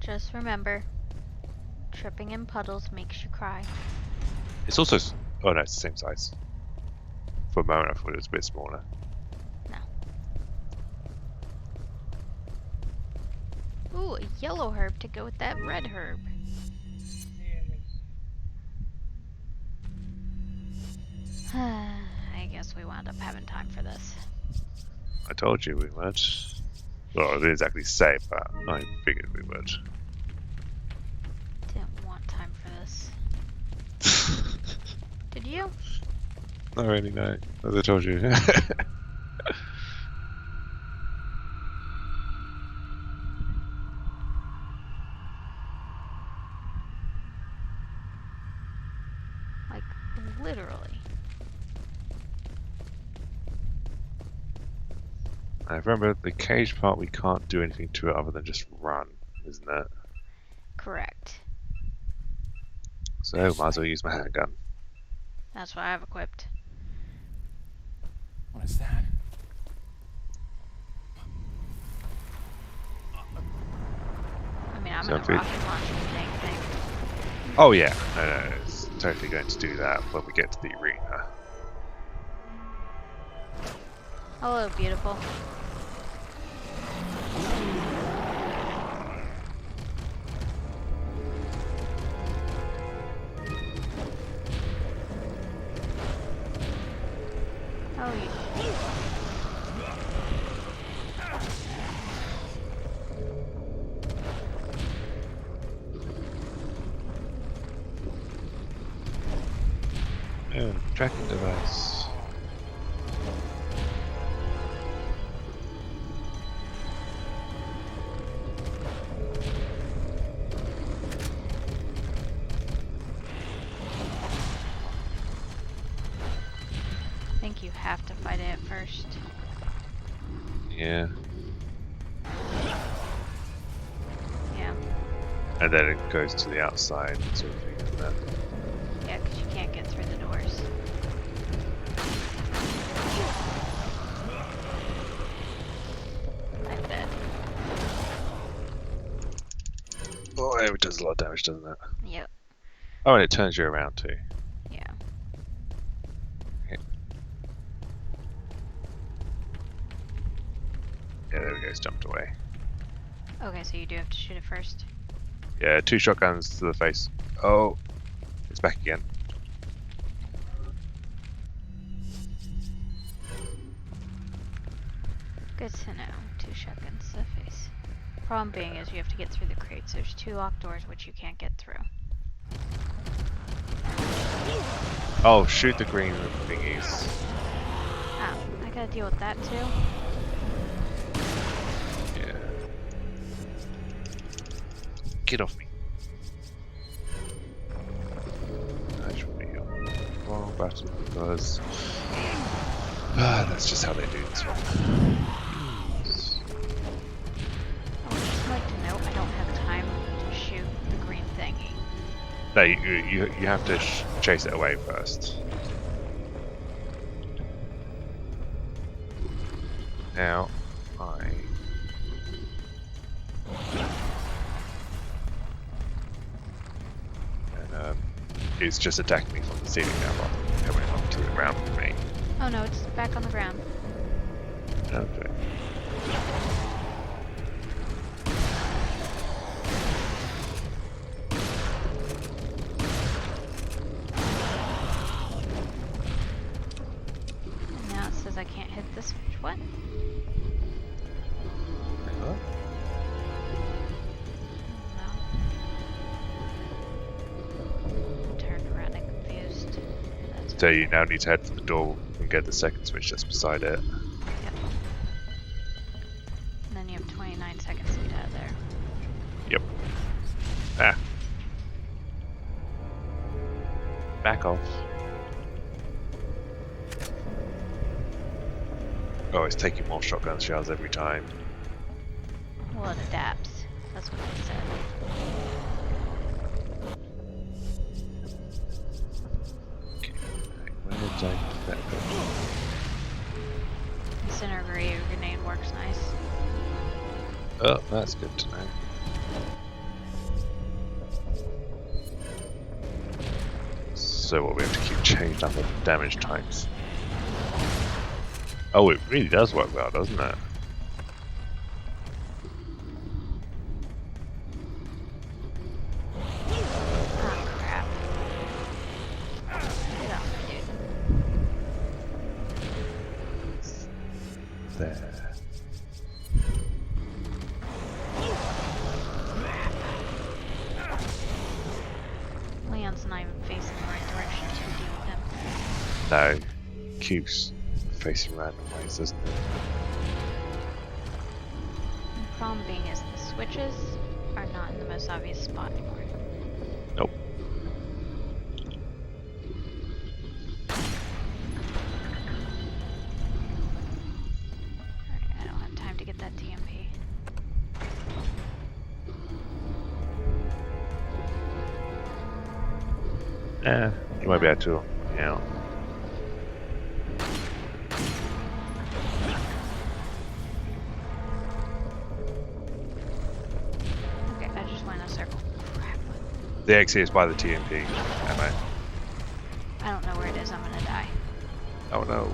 Just remember, tripping in puddles makes you cry. It's also... Oh no, it's the same size. For a moment I thought it was a bit smaller. Ooh, a yellow herb to go with that red herb. I guess we wound up having time for this. I told you we would. Well, I didn't exactly say, but I figured we would. Didn't want time for this. Did you? Not really, no. As I told you. Like, literally. I remember the cage part, we can't do anything to it other than just run, isn't it? Correct. So might as well use my handgun. That's what I've equipped. What is that? I mean, I'm Sound gonna good? rocket launch the dang thing. Oh yeah, no, it's totally going to do that when we get to the arena. Hello, beautiful. Oh, you. Oh, tracking device. I think you have to fight it first. Yeah. Yeah. And then it goes to the outside sort of thing, isn't it? Yeah, because you can't get through the doors. I'm dead. Oh, it does a lot of damage, doesn't it? Yep. Oh, and it turns you around too. Yeah. Yeah, there we go, it's jumped away. Okay, so you do have to shoot it first. Yeah, 2 shotguns to the face. Oh, it's back again. Good to know. 2 shotguns to the face. Problem being is you have to get through the crates. There's 2 locked doors which you can't get through. Oh, shoot the green thingies. Ah, I gotta deal with that too. Yeah. Get off me. I should be on the wrong button because that's just how they do this one. I would just like to note I don't have time to shoot the green thingy. No, you have to chase it away first. Now, it's just attacking me from the ceiling now, rather than coming up to the ground with me. Oh no, it's back on the ground. Okay. And now it says I can't hit this switch. What? Huh? No. I'm turned around and confused. That's So you now need to head for the door and get the second switch that's beside it. Yep. And then you have 29 seconds to get out of there. Yep. Ah. Back off. Oh, it's taking more shotgun shells every time. Well, it adapts. That's what they said. Okay. Where did I put that go? Incinerator grenade works nice. Oh, that's good to know. also what we have to keep changing down the damage times. Oh, it really does work well, doesn't it? Oh crap. Get off me, dude. There. Leon's not even facing the right direction to deal with him. No. Keeps facing random ways, doesn't it? The problem being is the switches are not in the most obvious spot anymore. Nope. Alright, I don't have time to get that TMP. You might be able to, you know. Okay, I just went in a circle. Crap. The exit is by the TMP ammo. I don't know where it is, I'm gonna die. Oh no.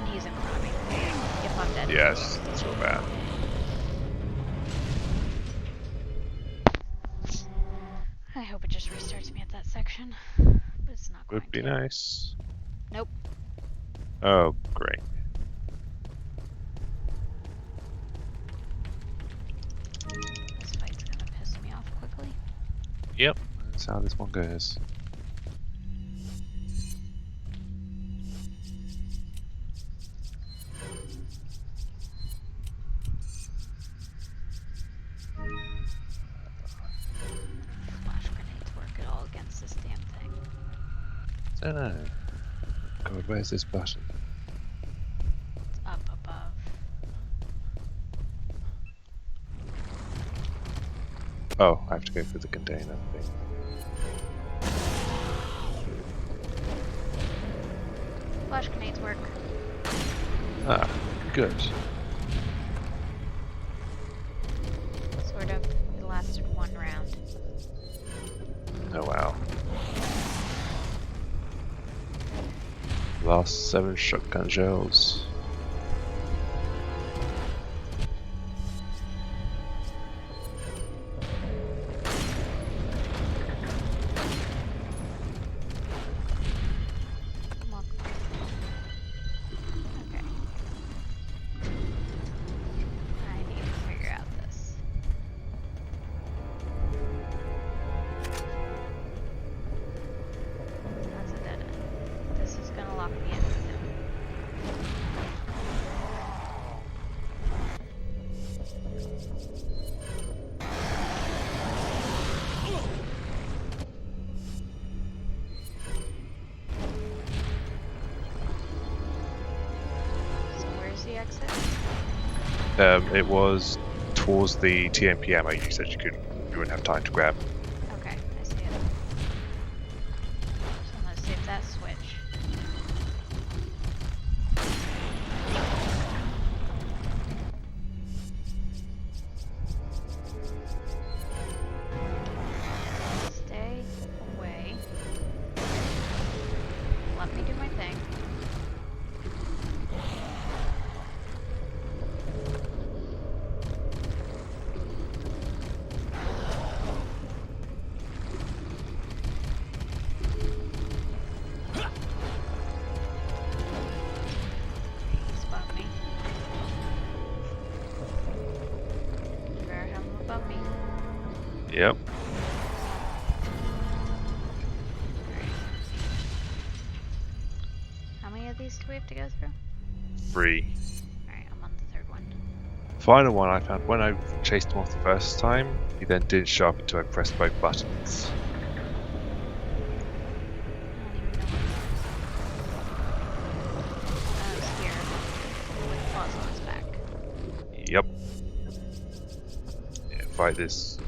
And he's in front of me. Yep, I'm dead. Yes, that's real bad. I hope it just restarts me at that section. But it's not going Would be to. nice. Nope. Oh, great. This fight's gonna piss me off quickly. Yep, that's how this one goes. Flash grenades work at all against this damn thing. Don't know. God, where's this button? It's up above. Oh, I have to go through the container thing. Flash grenades work. Ah, good. Sort of. It lasted one round. Oh wow. Lost 7 shotgun shells. Look. Okay. I need to figure out this. That's a dead end. This is gonna lock me in with him. So where's the exit? It was towards the TMP ammo you said you wouldn't have time to grab. Okay, I see it. So I'm gonna save that switch. Stay away. Let me do my thing. He's above me. You better have him above me. Yep. How many of these do we have to go through? 3. Alright, I'm on the third one. Final one I found when I chased him off the first time, he then didn't show up until I pressed both buttons. I don't even know where he is. It's here. With claws on his back. Yep. Yeah, fight this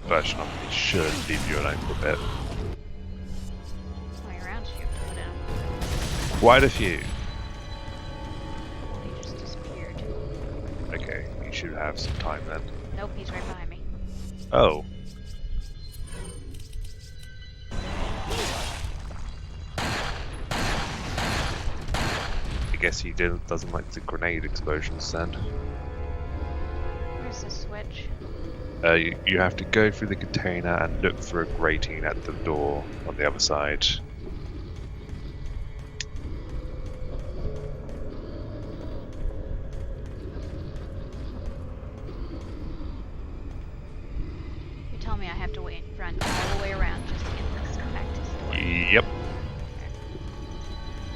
version of it should leave you alone for a bit. How many rounds do you have to put in? Quite a few. Well, he just disappeared. Okay, you should have some time then. Nope, he's right behind me. Oh. guess he doesn't like the grenade explosions then. Where's the switch? You have to go through the container and look for a grating at the door on the other side. You tell me I have to run all the way around just to get this back to store. Yep.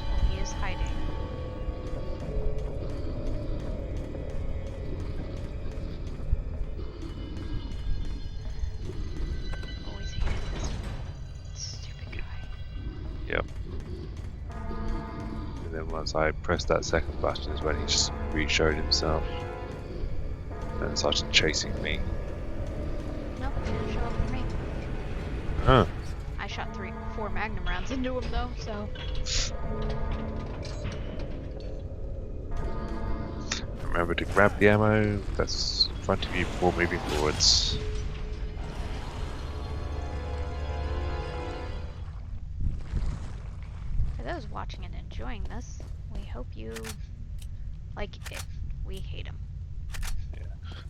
Well, he is hiding. Always hated this stupid guy. Yep. And then once I pressed that second button is when he just re-showed himself and started chasing me. Nope, he didn't show up for me. Huh. I shot 4 magnum rounds into him though, so. Remember to grab the ammo that's in front of you before moving forwards. For those watching and enjoying this, we hope you like it. We hate him.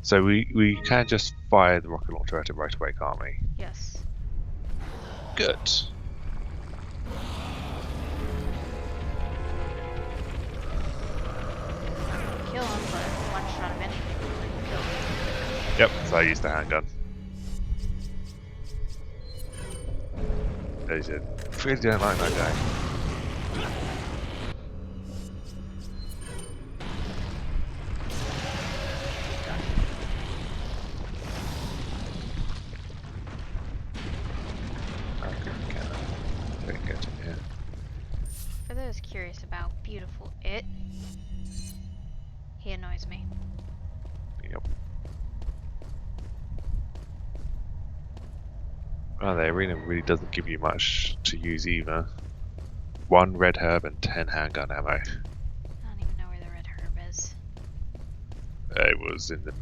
So we can just fire the rocket launcher at it right away, can't we? Yes. Good. Kill him, but one shot of anything will kill him. Yep, so I used the handgun. They said, really don't like that guy. Don't get in here. For those curious about beautiful it, he annoys me. Yep. Well, the arena really doesn't give you much to use either. 1 red herb and 10 handgun ammo. I don't even know where the red herb is. It was in the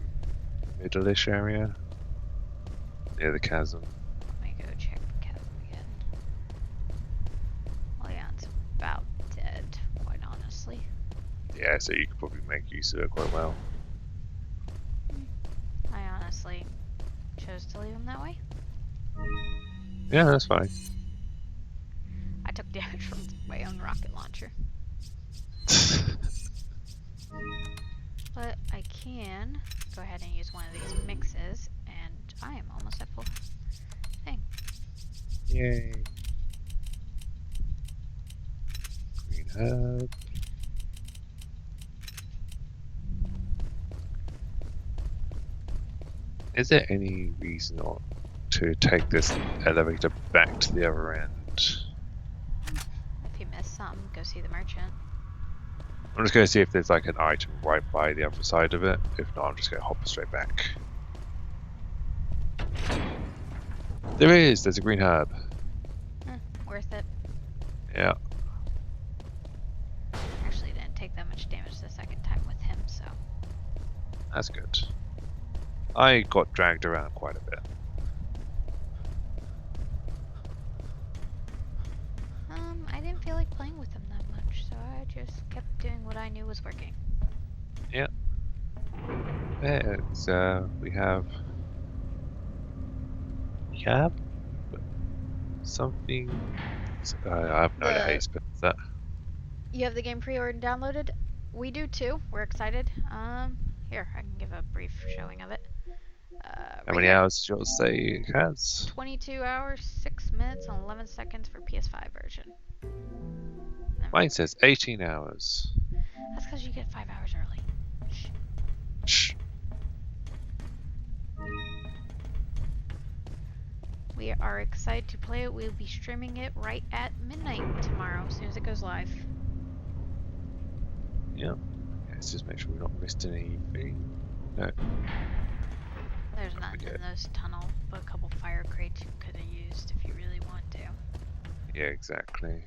middle-ish area, near the chasm. Let me go check the chasm again. Well, yeah, it's about dead, quite honestly. Yeah, so you could probably make use of it quite well. I honestly chose to leave him that way. Yeah, that's fine. I took damage from my own rocket launcher. But I can go ahead and use one of these mixes, and I am almost at full thing. Yay. Green herb. Is there any reason not to take this elevator back to the other end? If you miss something, go see the merchant. I'm just going to see if there's like an item right by the other side of it. If not, I'm just going to hop straight back. There is! There's a green herb. Worth it. Yeah. Actually, didn't take that much damage the second time with him, so. That's good. I got dragged around quite a bit. I didn't feel like playing with him that much, so I just kept doing what I knew was working. Yeah. It's, we have something. I have no idea how you spell that. You have the game pre-ordered and downloaded? We do too. We're excited. Here, I can give a brief showing of it. How many hours did you say it has? 22 hours, 6 minutes, and 11 seconds for PS5 version. Mine says 18 hours. That's because you get 5 hours early. Shh. We are excited to play it. We'll be streaming it right at midnight tomorrow, as soon as it goes live. Yeah. Let's just make sure we've not missed anything. No. There's nothing in this tunnel, but a couple fire crates you could have used if you really want to. Yeah, exactly.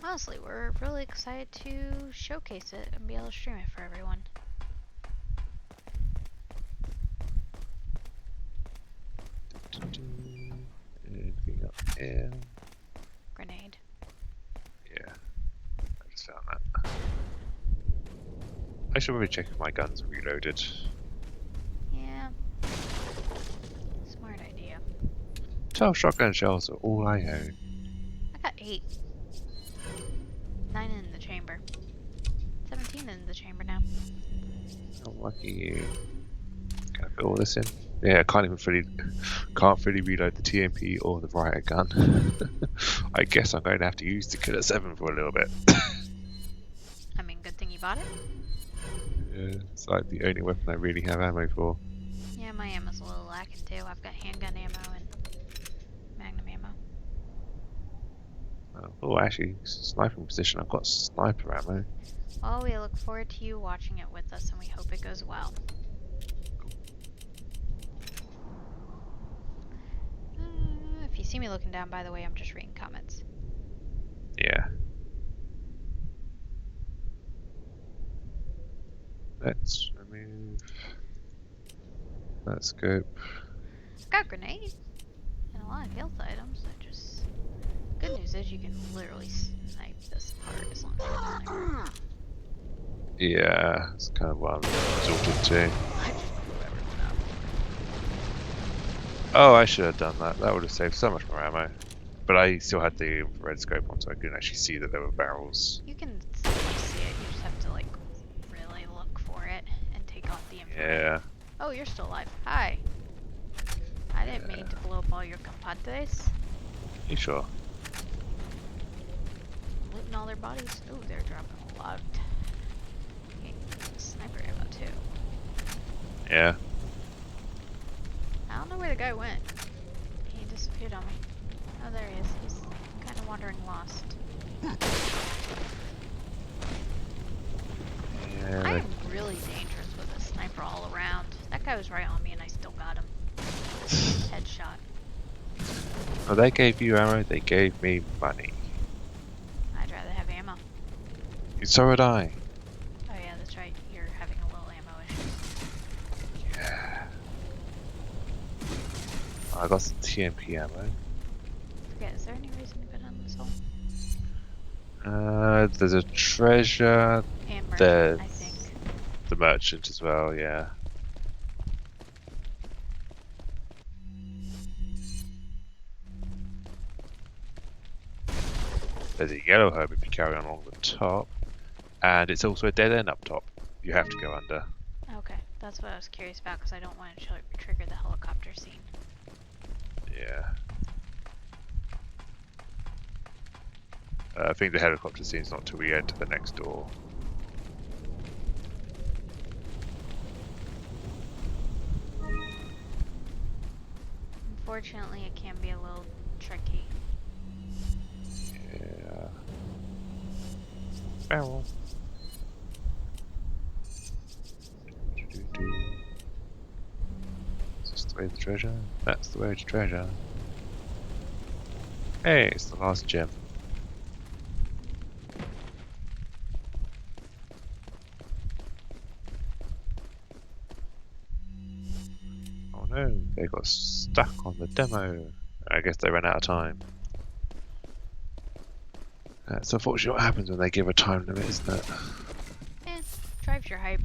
Honestly, we're really excited to showcase it and be able to stream it for everyone. Anything up here? I should probably check if my gun's reloaded. Yeah. Smart idea. 12 shotgun shells are all I own. I got 8. 9 in the chamber. 17 in the chamber now. Oh, lucky you. Can I put all this in? Yeah, I can't fully reload the TMP or the riot gun. I guess I'm going to have to use the Killer 7 for a little bit. I mean, good thing you bought it. Yeah, it's like the only weapon I really have ammo for. Yeah, my ammo's a little lacking too. I've got handgun ammo and magnum ammo. Oh, actually, sniping position. I've got sniper ammo. Well, we look forward to you watching it with us, and we hope it goes well. If you see me looking down, by the way, I'm just reading comments. Yeah. Let's remove that scope. Got a grenade and a lot of health items. That just good news is you can literally snipe this part as long as you have a sniper. Yeah, that's kind of what I'm resorted to. I just blew everyone up. Oh, I should have done that. That would have saved so much more ammo. But I still had the infrared scope on, so I couldn't actually see that there were barrels. You can still see it. You just have to like really look for it and take off the infrared. Yeah. Oh, you're still alive. Hi. I didn't mean to blow up all your compadres. You sure? Looting all their bodies. Oh, they're dropping a lot of sniper ammo too. Yeah. I don't know where the guy went. He disappeared on me. Oh, there he is. He's kind of wandering lost. Yeah. I am really dangerous with a sniper all around. That guy was right on me and I still got him. Headshot. Well, they gave you ammo, they gave me money. I'd rather have ammo. So would I. Oh yeah, that's right. You're having a little ammo issue. Yeah. I got some TMP ammo. Forget, is there any reason to go down this hole? There's a treasure. And merchant, There's I think. the merchant as well, yeah. There's a yellow herb if you carry on along the top. And it's also a dead end up top. You have to go under. Okay, that's what I was curious about because I don't want to trigger the helicopter scene. Yeah. I think the helicopter scene's not till we enter the next door. Unfortunately, it can be a little tricky. Yeah. Barrel. Is this the way to treasure? That's the way to treasure. Hey, it's the last gem. Oh no, they got stuck on the demo. I guess they ran out of time. That's unfortunately what happens when they give a time limit, isn't it? Eh, drives your hype.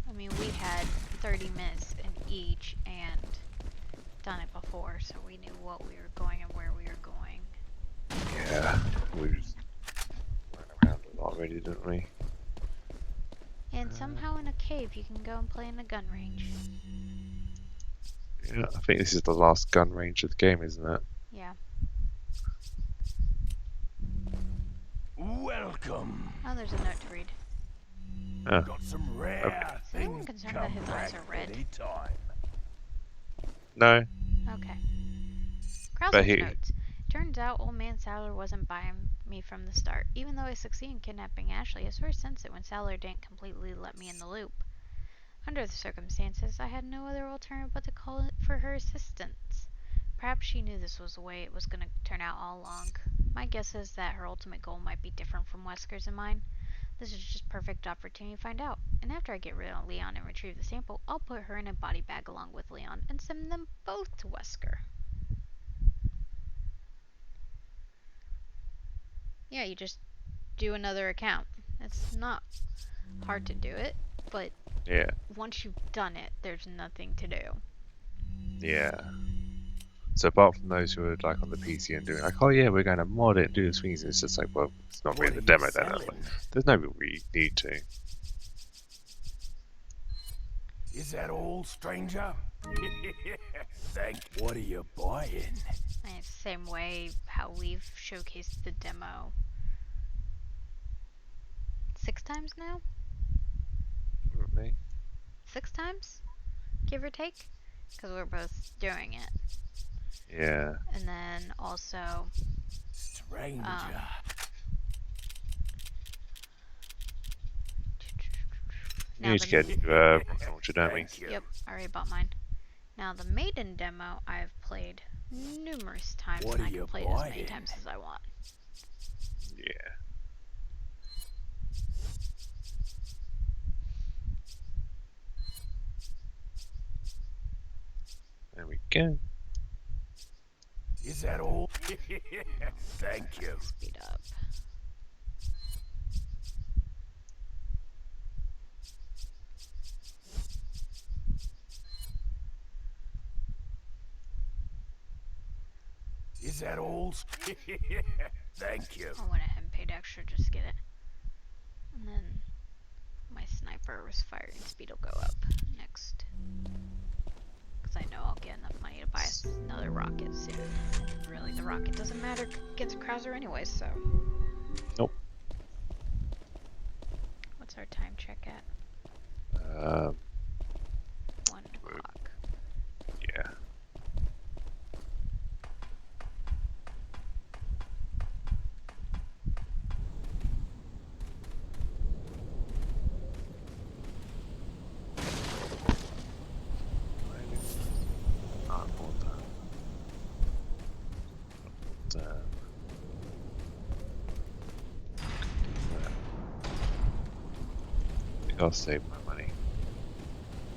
I mean, we had 30 minutes in each and done it before, so we knew what we were going and where we were going. Yeah, we just ran around a lot already, didn't we? And somehow in a cave you can go and play in a gun range. Yeah, I think this is the last gun range of the game, isn't it? Yeah. Welcome. Oh, there's a note to read. Oh. Got some rare Is anyone things concerned that come his eyes back are red? anytime. No. Okay. But Krauser's he- notes. Turns out old man Saddler wasn't buying me from the start. Even though I succeeded in kidnapping Ashley, I sort of sensed it when Saddler didn't completely let me in the loop. Under the circumstances, I had no other alternative but to call for her assistance. Perhaps she knew this was the way it was going to turn out all along. My guess is that her ultimate goal might be different from Wesker's and mine. This is just perfect opportunity to find out. And after I get rid of Leon and retrieve the sample, I'll put her in a body bag along with Leon and send them both to Wesker. Yeah, you just do another account. It's not hard to do it. but Yeah. once you've done it, there's nothing to do. Yeah. So apart from those who are like on the PC and doing like, oh yeah, we're going to mod it and do the things, it's just like, well, it's not What really are the you demo then. Like, selling? there's no real need to. Is that all, stranger? Thank. What are you buying? And it's the same way how we've showcased the demo 6 times now? With me. 6 times? Give or take? Because we're both doing it. Yeah. And then also, Stranger. You need to get rocket launcher, don't we? Thank you. yep, I already bought mine. Now the maiden demo I've played numerous times, What and are I can you play it as many buying? times as I want. Yeah. There we go. Is that all? Thank you. Speed up. Is that all? Thank you. I went ahead and paid extra just to get it. And then my sniper's firing speed will go up next. Because I know I'll get enough money to buy another rocket soon. Really, the rocket doesn't matter against Krauser anyways, so. Nope. What's our time check at? 1 o'clock. Yeah. Ah, bought that. I think I'll save my money.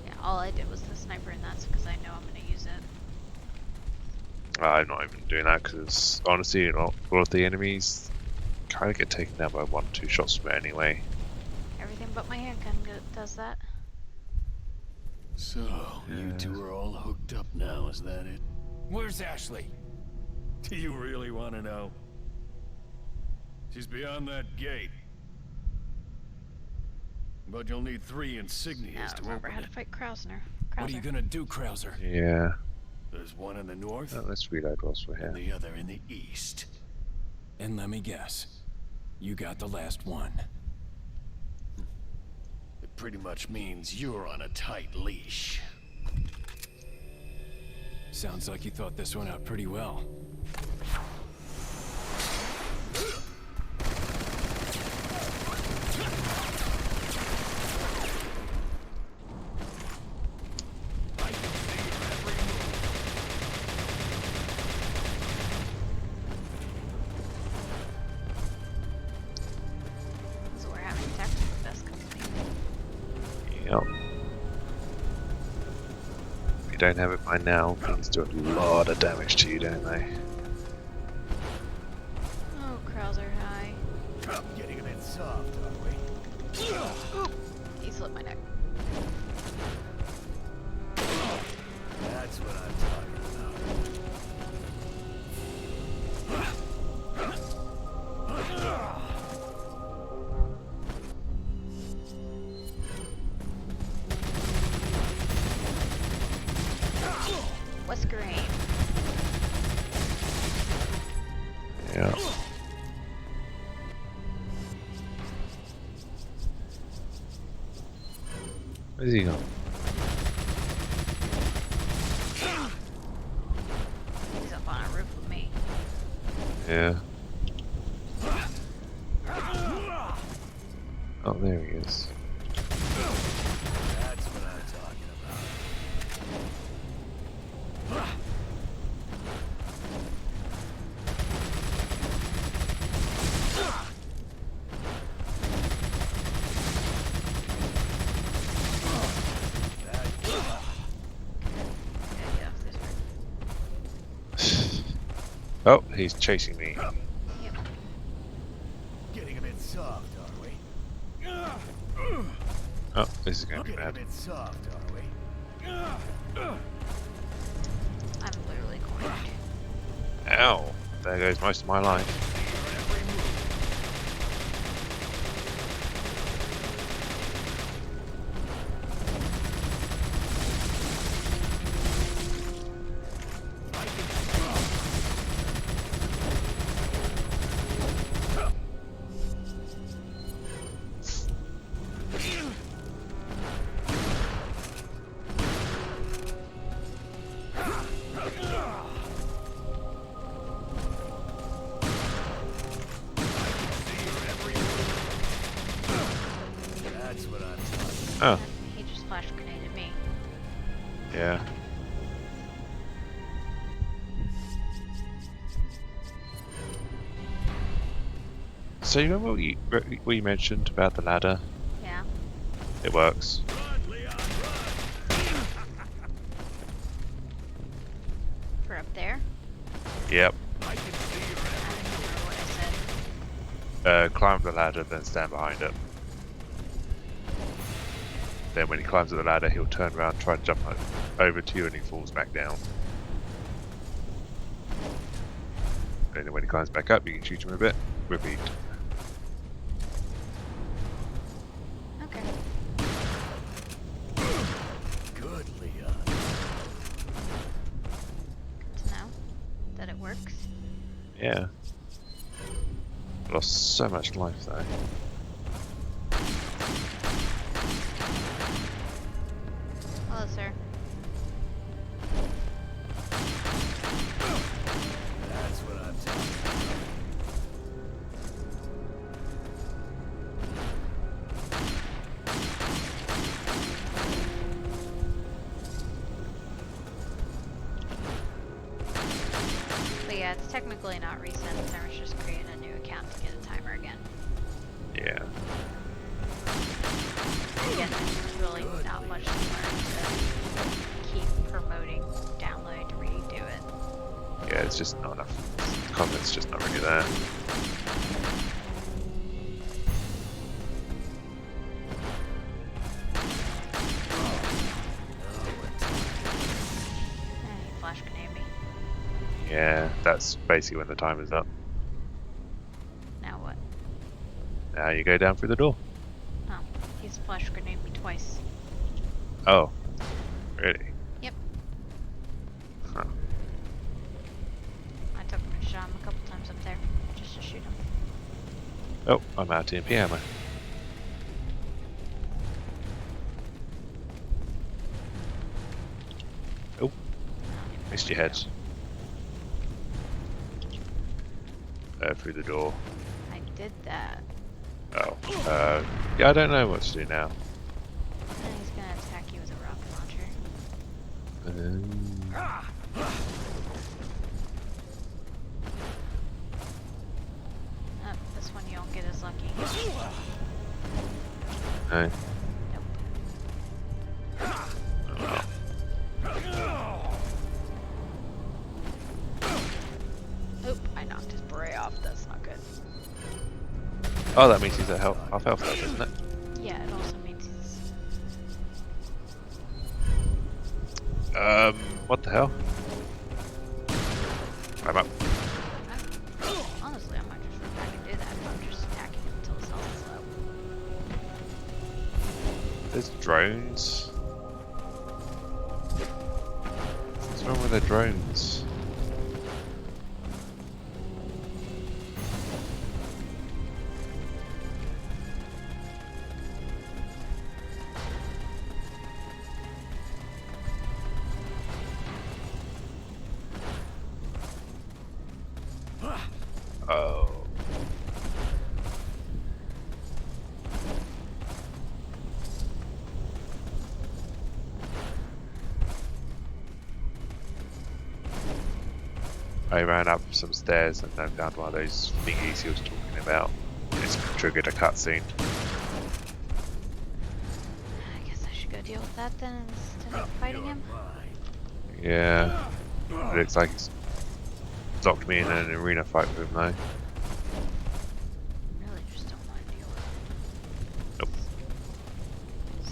Yeah, all I did was the sniper, and that's because I know I'm going to use it. I'm not even doing that because honestly, a lot of the enemies kind of get taken down by 1-2 shots from it anyway. Everything but my handgun does that. So, you two are all hooked up now, is that it? Where's Ashley? Do you really want to know? She's beyond that gate. But you'll need 3 Now insignias I to remember open how to it. fight Krauser. What are you gonna do, Krauser? Yeah. There's one in the north Let's reload whilst we're and here. the other in the east. And let me guess. You got the last one. It pretty much means you're on a tight leash. Sounds like you thought this one out pretty well. So we're having tactical best company. Yep. If you don't have it by now, things do a lot of damage to you, don't they? Oh, Krauser, hi. I'm getting a bit soft, aren't we? Oop! He slipped my neck. That's what I'm talking about. West Green. Yeah. Where's he gone? He's up on a roof with me. Yeah. Oh, there he is. That's what I'm talking about. Gotta get off this roof. Oh, he's chasing me. Yep. Getting a bit soft, are we? Oh, this is going to be Getting a bad. bit soft, are we? I'm literally cornered. Ow! There goes most of my life. That's what I'm talking Oh, He just flash grenaded me. yeah. So you remember what you mentioned about the ladder? Yeah. It works. Run, Leon, run! For up there. Yep. I can see your I don't remember what I said. Climb the ladder, then stand behind it. Then when he climbs up the ladder, he'll turn around, try to jump over to you, and he falls back down. And then when he climbs back up, you can shoot him a bit. Repeat. Okay. Good, Leon. Good to know that it works. Yeah. Lost so much life though. Hello, sir. That's what I'm talking about. But yeah, it's technically not reset. I was just creating a new account to get a timer again. Yeah. Again, there's really not much to learn to keep promoting downloading to redo it. Yeah, it's just not enough. The content's just not really there. He flash grenade me. Yeah, that's basically when the time is up. Now what? Now you go down through the door. Oh, he's flash grenade me twice. Oh. Really? Yep. Huh. I took him and shot him a couple times up there just to shoot him. Oh, I'm out of TMP ammo. Oh, missed your head. Through the door. I did that. Oh. Yeah, I don't know what to do now. And he's gonna attack you with a rocket launcher. Oh, this one you don't get as lucky. No. Nope. Oop, I knocked his beret off. That's not good. Oh, that means he's at half health though, doesn't it? Yeah, it also means he's... What the hell? I'm up. Honestly, I might just run back and do that if I'm just attacking him until his health is low. There's drones. What's wrong with the drones? Oh. I ran up some stairs and then found one of those thingies he was talking about. It's triggered a cutscene. I guess I should go deal with that then instead of fighting him. Yeah. It looks like he's locked me in an arena fight with him though. Really just don't want to deal with Nope. it.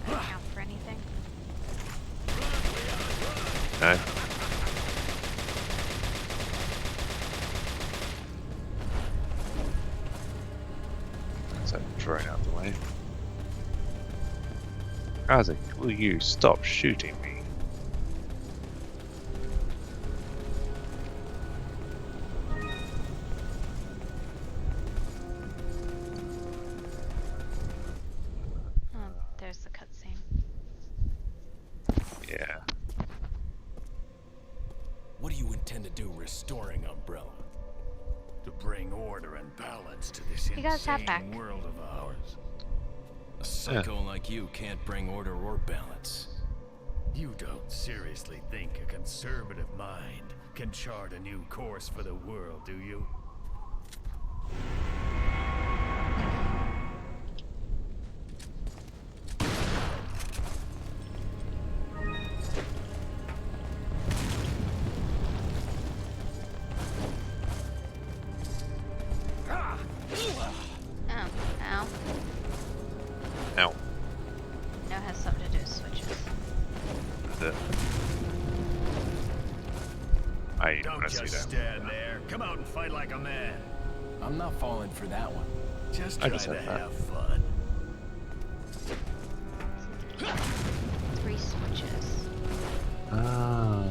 So thrown out the way. Razzie, will you stop shooting me? Oh, there's the cutscene. Yeah. What do you intend to do restoring Umbrella? To bring order and balance to this He got his hat insane back. world of ours. A psycho like you can't bring order or balance. You don't seriously think a conservative mind can chart a new course for the world, do you? Oh, ow. Ow. No, it has something to do with switches. The... I want Don't to see just that. stand there. Come out and fight like a man. I'm not falling for that one. Just I try just to said that. have fun. 3 switches. Ah.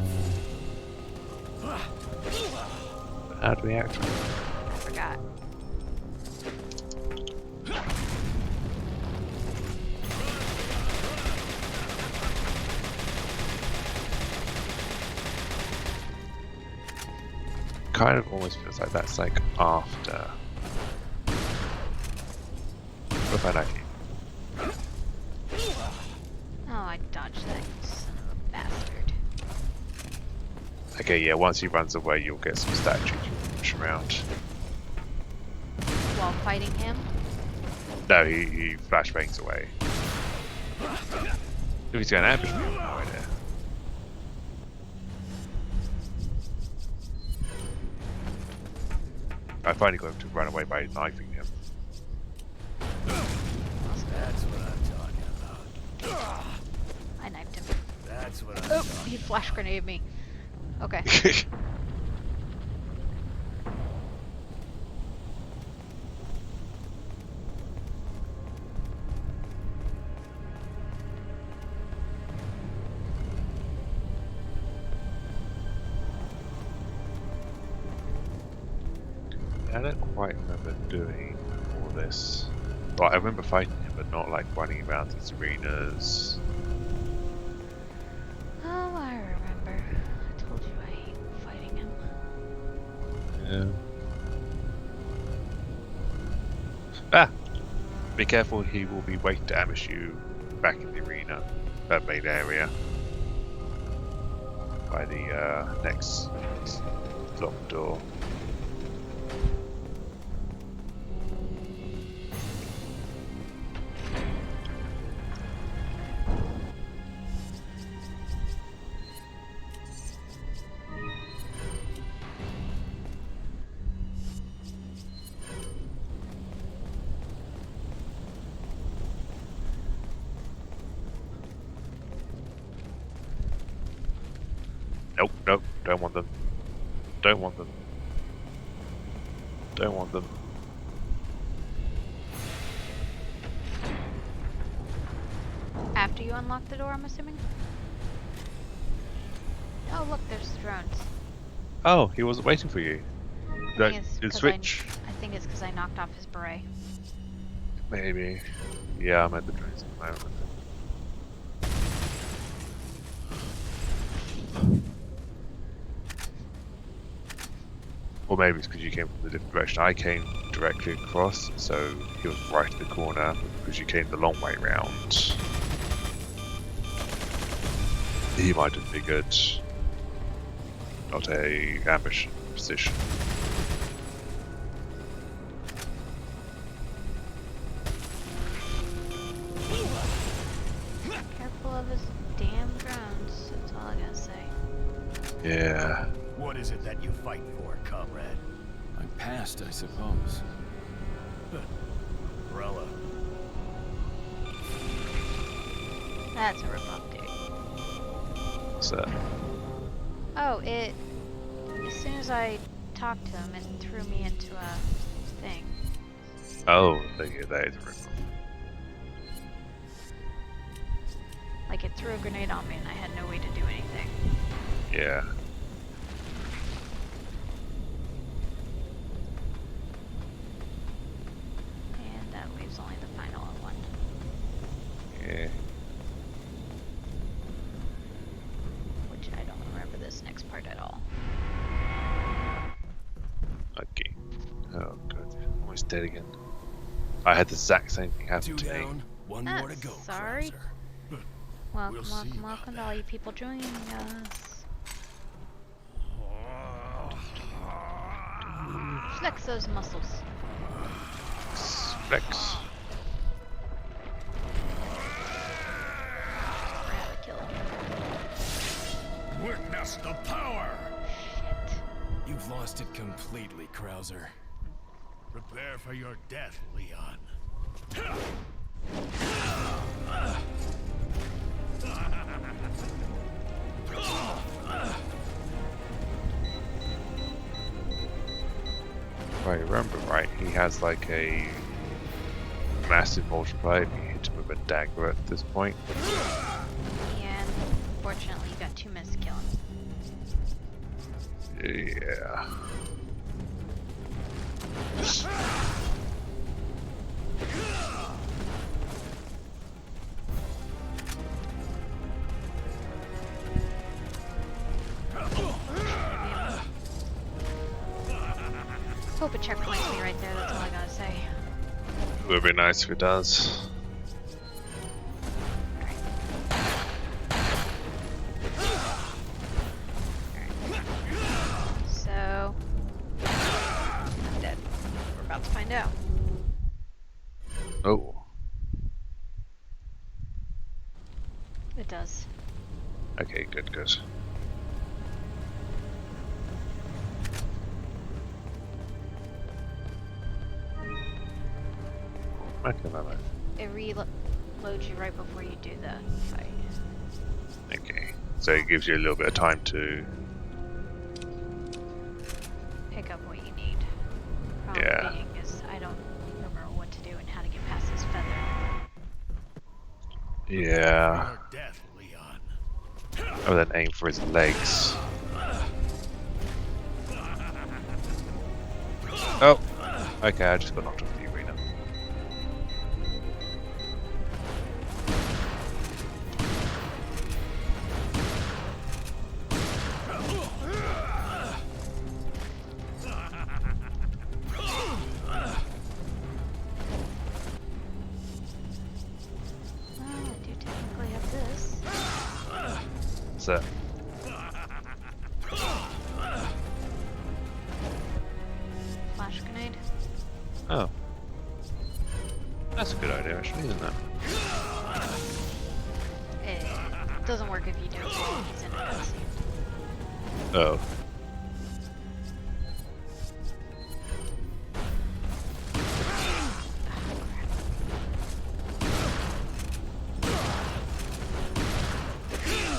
How do we act? I forgot. Kind of almost feels like that's like after. If I like it. Oh, I dodged that, you son of a bastard. Okay, yeah, once he runs away, you'll get some statues you push around. While fighting him? No, he flashbangs away. If he's going to ambush me, I have no idea. I finally got him to run away by knifing him. That's what I'm talking about. I knifed him. That's what I'm Oh, talking he flash grenaded me. Okay. I don't quite remember doing all this. Like, I remember fighting him, but not like running around these arenas. Oh, I remember. I told you I hate fighting him. Yeah. Ah! Be careful, he will be waiting to ambush you back in the arena, that main area. By the next locked door. Nope, nope, don't want them. Don't want them. Don't want them. After you unlock the door, I'm assuming? Oh, look, there's drones. Oh, he wasn't waiting for you. I That think it's the 'cause switch. I think it's because I knocked off his beret. Maybe. Yeah, I'm at the drones at the moment. Or maybe it's because you came from the different direction. I came directly across, so he was right in the corner because you came the long way round. He might have figured not a ambush position. Careful of his damn drones, that's all I gotta say. Yeah. What is it that you fight for, comrade? I'm past, I suppose. Umbrella. That's a ripoff, dude. What's that? Oh, it... As soon as I talked to him, it threw me into a thing. Oh, yeah, that is a rip. Like, it threw a grenade on me and I had no way to do anything. Yeah. And that leaves only the final one. Yeah. Which I don't remember this next part at all. Okay. Oh, God. Almost dead again. I had the exact same thing happen 2 to me. down, 1 more to go, Sorry. Krauser. Welcome, We'll see welcome, about welcome to that. all you people joining us. Flex those muscles. Flex. We're gonna kill him. Witness the power! Shit. You've lost it completely, Krauser. Prepare for your death, Leon. If I remember right, he has like a massive multiplier if you hit him with a dagger at this point. And fortunately, you got 2 minutes to kill him. Yeah. Hope it checkpoints me right there, that's all I gotta say. It would be nice if it does. So, I'm dead. We're about to find out. Oh. It does. Okay, good, good. Okay, It reloads you right before you do the fight. okay. So it gives you a little bit of time to. Pick up what you need. Problem Yeah. being is I don't remember what to do and how to get past this feather. Yeah. For your death, Leon. Oh, then aim for his legs. Oh. Okay, I just got knocked off the arena. Well, I do technically have this. What's that? Flash grenade. Oh. That's a good idea, actually, isn't it? It doesn't work if you do it while he's in a cutscene. Oh.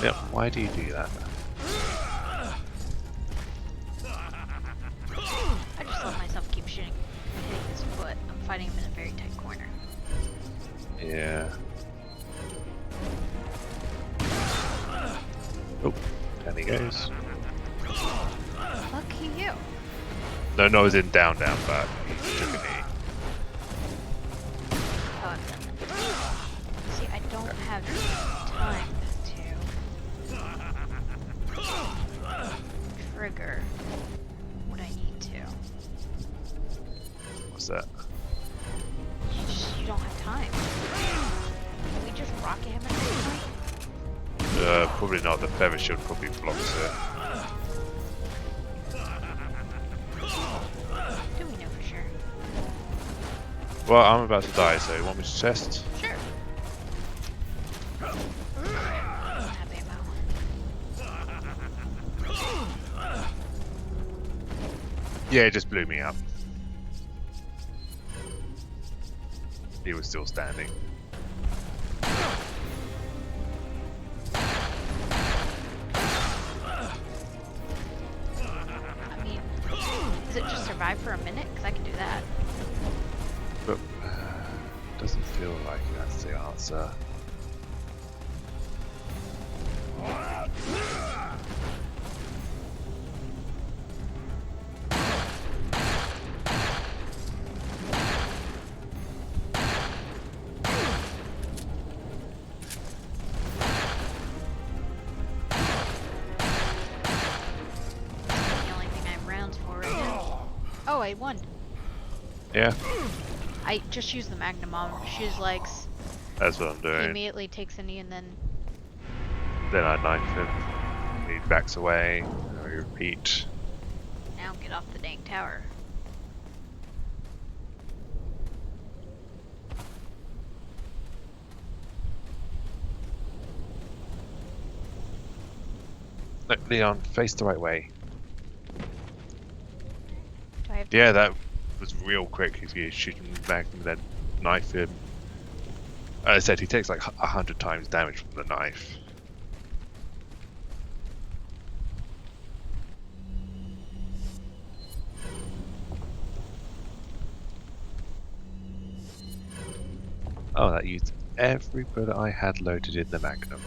Yep, why do you do that? I just let myself keep hitting his foot. I'm fighting him in a very tight corner. Yeah. Oh, down he goes. Lucky you. No, as in down, but he took a knee. Oh, I've done that. See, I don't have time to trigger what I need to. What's that? You don't have time. Can we just rocket him at this point? Probably not. The feather shield probably blocks it. Do we know for sure? Well, I'm about to die, so you want me to test? Sure. Don't have ammo. Yeah, it just blew me up. He was still standing. I mean, does it just survive for a minute? Because I can do that. but doesn't feel like that's the answer. The only thing I have rounds for right now. Oh, I won. Yeah, I just used the magnum on Shoe's legs. that's what I'm He doing. immediately takes a knee and then Then I knife him. He backs away. And we repeat. now get off the dang tower. Look, Leon, face the right way. Do I have to? Yeah, that was real quick. He's going to shoot him back and then knife him. As I said, he takes like 100 times damage from the knife. Oh, that used every bullet I had loaded in the Magnum.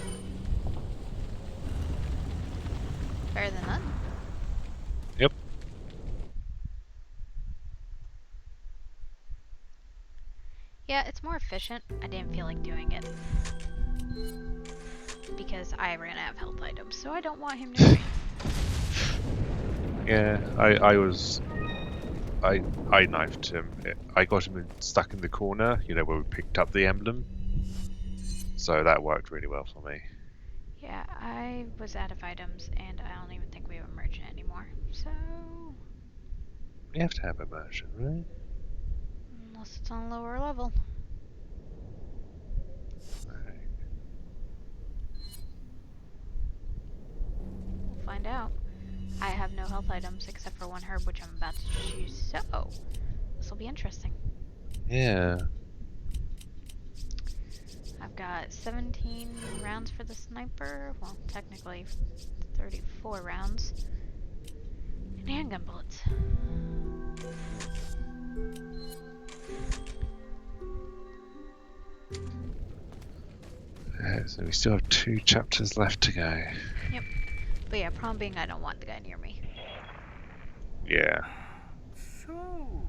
Better than none. Yep. Yeah, it's more efficient. I didn't feel like doing it. Because I ran out of health items, so I don't want him near me. Yeah, I knifed him. I got him stuck in the corner, you know, where we picked up the emblem. So that worked really well for me. Yeah, I was out of items, and I don't even think we have a merchant anymore. So, You have to have immersion, right? unless it's on a lower level. Right. We'll find out. I have no health items except for one herb, which I'm about to just use. So, this will be interesting. Yeah. I've got 17 rounds for the sniper. Well, technically 34 rounds. And handgun bullets. So we still have 2 chapters left to go. Yep. But yeah, problem being I don't want the guy near me. Yeah. So,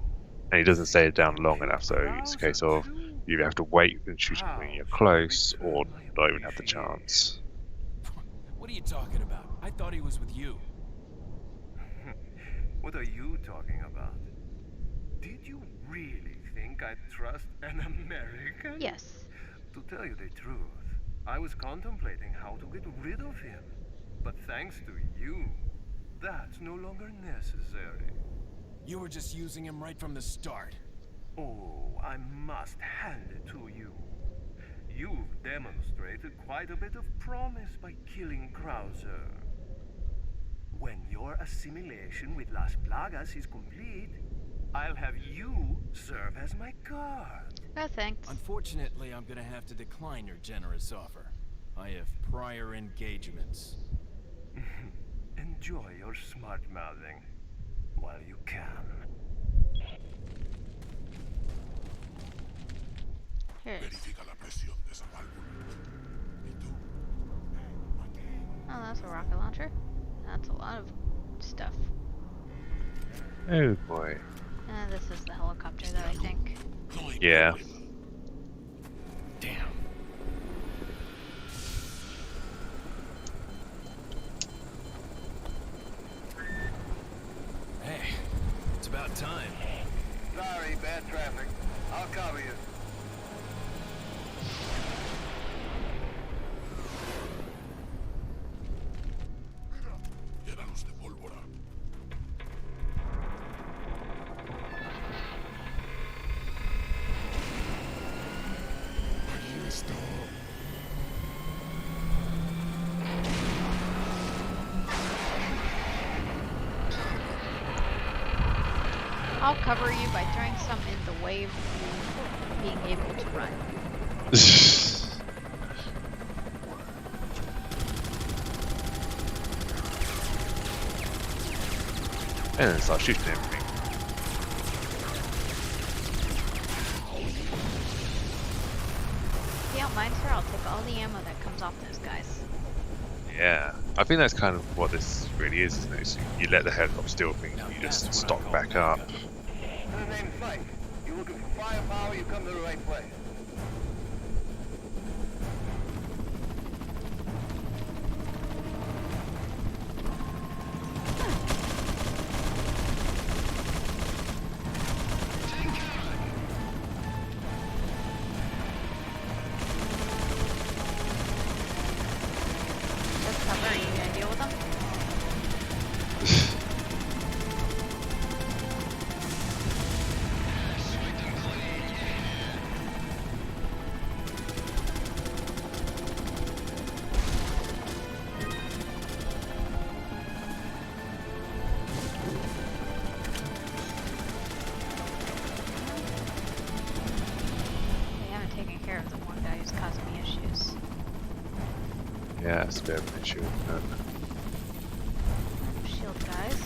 And he doesn't stay down long enough, so it's a case of you have to wait and shoot him when you're close, or not even have the chance. What are you talking about? I thought he was with you. what are you talking about? Did you really think I'd trust an American? Yes. To tell you the truth, I was contemplating how to get rid of him. But thanks to you, that's no longer necessary. You were just using him right from the start. Oh, I must hand it to you. You've demonstrated quite a bit of promise by killing Krauser. When your assimilation with Las Plagas is complete, I'll have you serve as my guard. No thanks. Unfortunately, I'm gonna have to decline your generous offer. I have prior engagements. Enjoy your smart mouthing while you can. Here it is. Oh, that's a rocket launcher. That's a lot of stuff. Oh boy. This is the helicopter though, I think. Yeah. Damn. Hey, it's about time. Sorry, bad traffic. I'll cover you. I'll cover you by throwing some in the way of you being able to run. And then start shooting everything. don't mind, sir, I'll take all the ammo that comes off those guys. Yeah, I think that's kind of what this really is, isn't it? So you let the helicopter steal things, Now and you that's just what I stock call back up. My name's Mike. You looking for firepower, you come to the right place. Just cover, are you gonna deal with them? They haven't taken care of the one guy who's causing me issues. Yeah, it's a bit of an issue. Shield guys.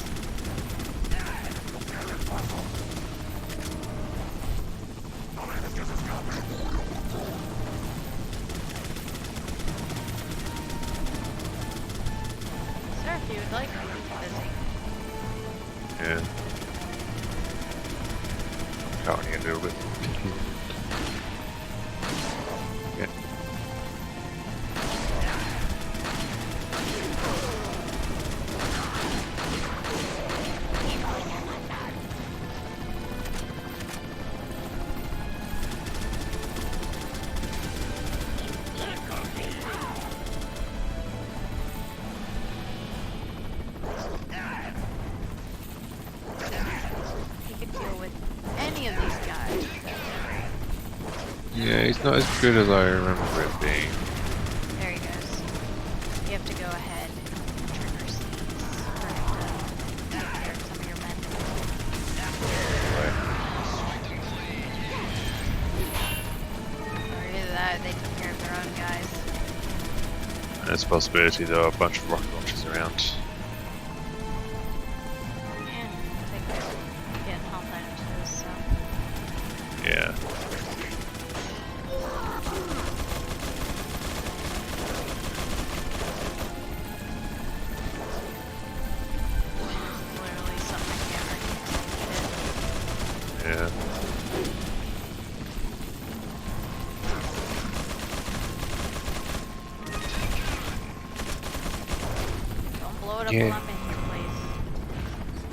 Sir, if you would like, I can be busy. Yeah. Counting a little bit. Yeah. He could deal with any of these guys. Yeah, he's not as good as I remember it being. There he goes. You have to go ahead and trigger scenes for him to take care of some of your men. Or either that, or they took care of their own guys. And there's a possibility there are a bunch of rocket launchers around. And I think they're getting health items for this, so. Yeah. Literally something I can't really Yeah. Don't blow it up Yeah. while I'm in here,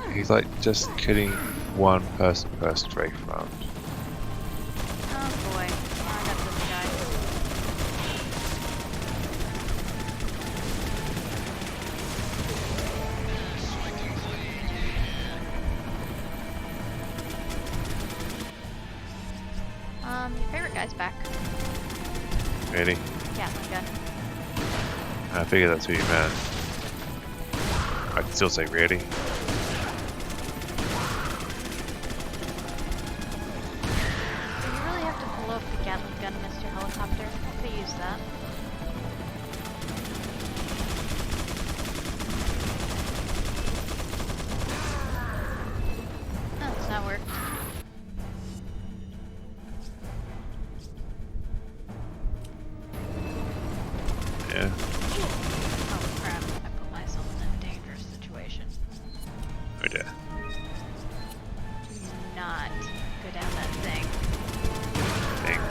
please. He's like just killing one person per strafe round. Oh boy. Oh, I got this guy. Your favorite guy's back. Really? Gatling gun. I figure that's who you meant. I can still say really. Do you really have to pull off the Gatling gun, Mr. Helicopter? I could use that. No, it's not work. Yeah. Oh crap, I put myself in a dangerous situation. Oh dear. Do not go down that thing. Dang.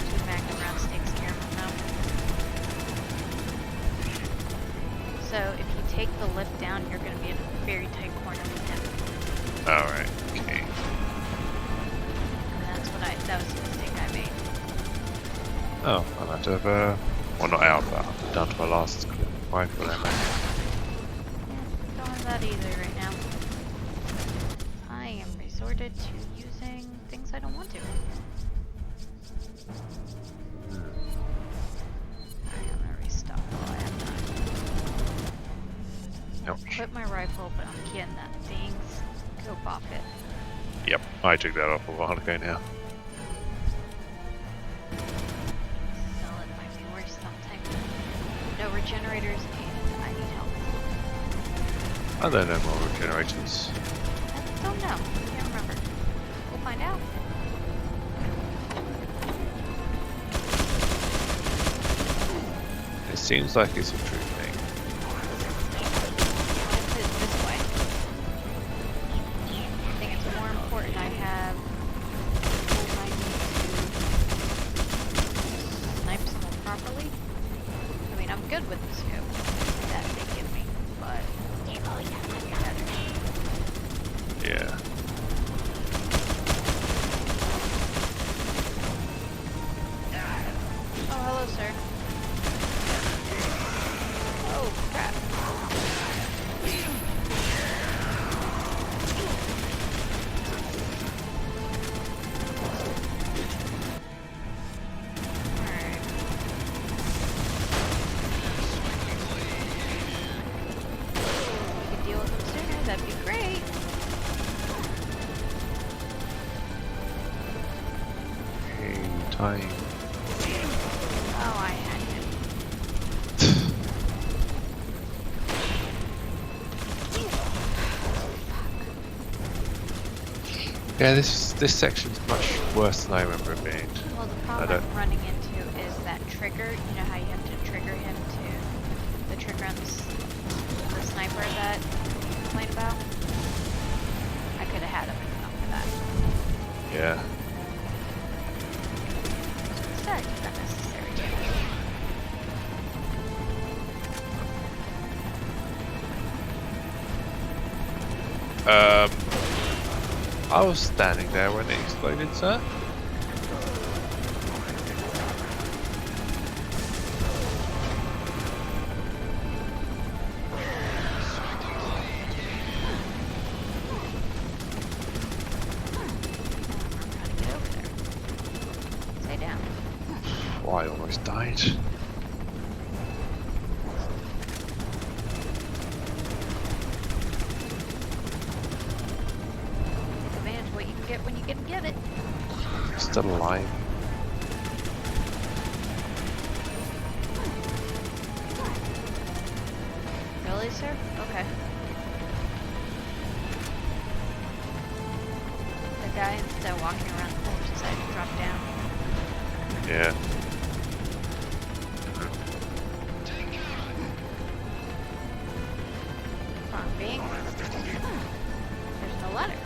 Two Magnum rounds takes care of him now. So if you take the lift down, you're going to be in a very tight corner with him. Alright, okay. And that was the mistake I made. Oh, I'm out of, well not out, but I'm down to my last rifle ammo. Yeah, don't have that either right now. I am resorted to using things I don't want to. Alright, I'm gonna restock while I have time. Ouch. Quit my rifle, but I'm getting that thing's scope off it. Yep, I took that off a while ago now. Sell it might be worth something. No regenerators and I need help. Are there no more generators? I don't know. Can't remember. We'll find out. It seems like it's a true thing. Let's head this way. I think it's more important I have tools I need to snipe someone properly. I mean, I'm good with the scope that they give me, but Yeah. oh, hello, sir. Oh, crap. Alright. If we could deal with them sooner, that'd be great. Hey, time. Oh, I had him. Yeah, this section's much worse than I remember it being. Well, the I problem don't- I'm running into is that trigger. You know how you have to trigger him to the trigger on the sniper that you complained about? I could have had him if not for that. Yeah. Instead, I took unnecessary damage. I was standing there when it exploded, sir. How to get over there? Stay down. Oh, I almost died. Take advantage of what you can get when you can get it. Still alive. Really, sir? Okay. The guy, instead of walking around the corpse, decided to drop down. Yeah. Wrong being. There's no letter.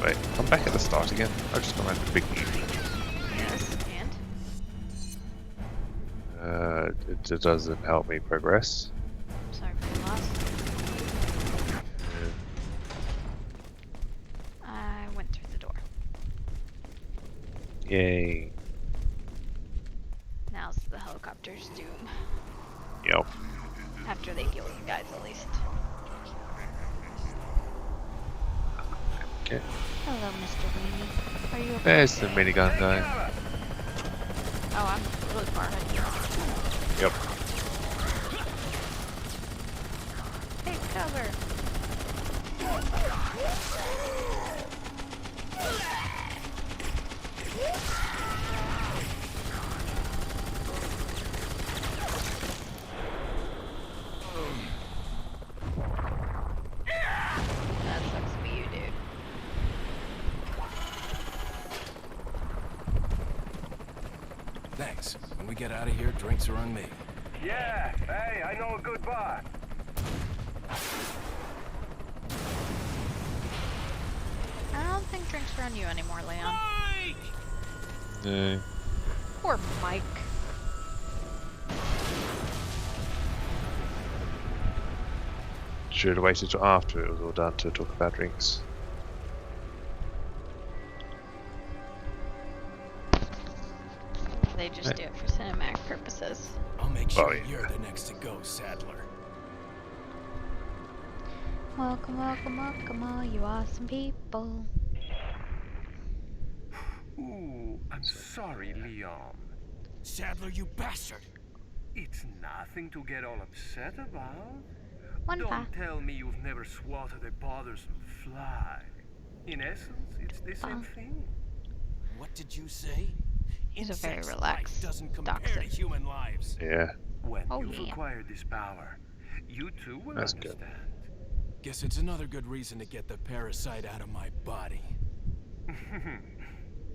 Wait, I'm back at the start again. I just got my big. Yes, and? It doesn't help me progress. Sorry for your loss. I went through the door. Yay. Now's the helicopter's doom. Yep. After they kill you guys, at least. Okay. Hello, Mr. Weenie. Are you okay? There's the minigun guy. Oh, I'm really far ahead here. Yep. Take cover. That sucks to be you, dude. Thanks. When we get out of here, drinks are on me. Yeah, hey, I know a good bar. I don't think drinks are on you anymore, Leon. No. Poor Mike. Should have waited till after it was all done to talk about drinks. They just do it for cinematic purposes. I'll make sure yeah. you're the next to go, Sadler. Welcome, welcome, welcome, all you awesome people. Ooh, I'm sorry, Leon. Sadler, you bastard! It's nothing to get all upset about. One Don't pa. tell me you've never swatted a bothersome fly. In essence, it's the same thing. What did you say? He's a very Insect's relaxed life doesn't compare dachshund. to human lives. Yeah. When Oh, you've yeah. acquired this power, you too will That's good. understand. Guess it's another good reason to get the parasite out of my body.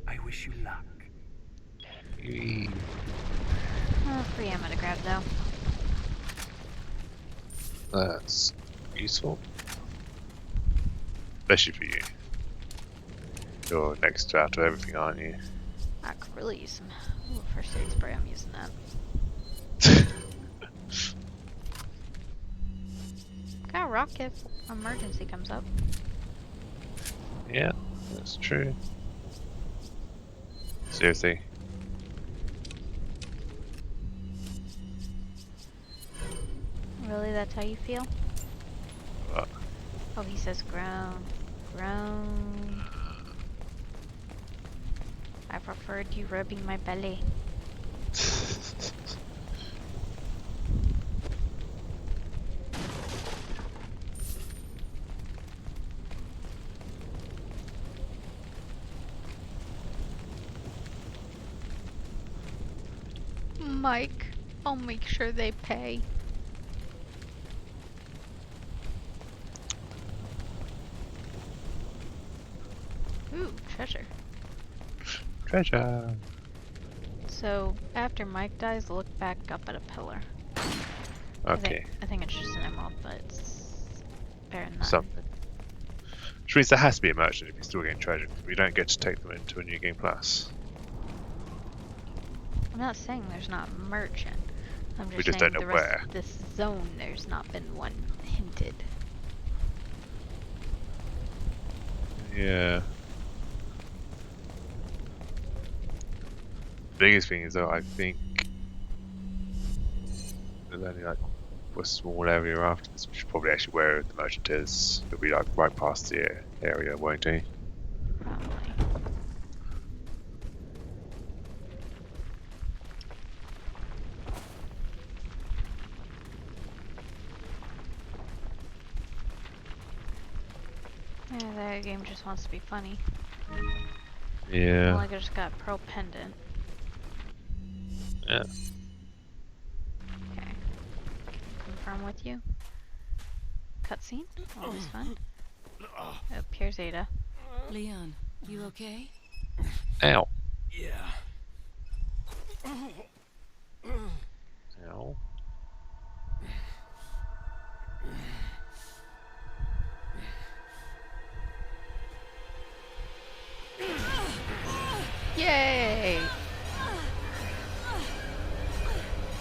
I wish you luck. Eee. Free ammo to grab, though. That's useful. Especially for you. You're next to after everything, aren't you? I could really use some first aid spray. I'm using that. Got a rock if emergency comes up. Yeah, that's true. Seriously. Really, that's how you feel? What? Oh, he says groan. Groan. I preferred you rubbing my belly. Mike, I'll make sure they pay. Ooh, treasure. Treasure. So, after Mike dies, look back up at a pillar. Okay. I think it's just an emerald, but it's better than nothing. Something. Which means there has to be a merchant if you're still getting treasure. We don't get to take them into a new game plus. I'm not saying there's not a merchant. I'm We just just saying don't know the rest where. of this zone, there's not been one hinted. Yeah. Biggest thing is though, I think there's only like a small area after this, which is probably actually where the merchant is. It'll be like right past the area, won't he? Probably. Yeah, that game just wants to be funny. Yeah. Well, I just got Pearl Pendant. Yeah. Okay. Confirm with you. Cutscene? Always fun. Oh, here's Ada. Leon, you okay? Ow. Yeah. Ow. Yay!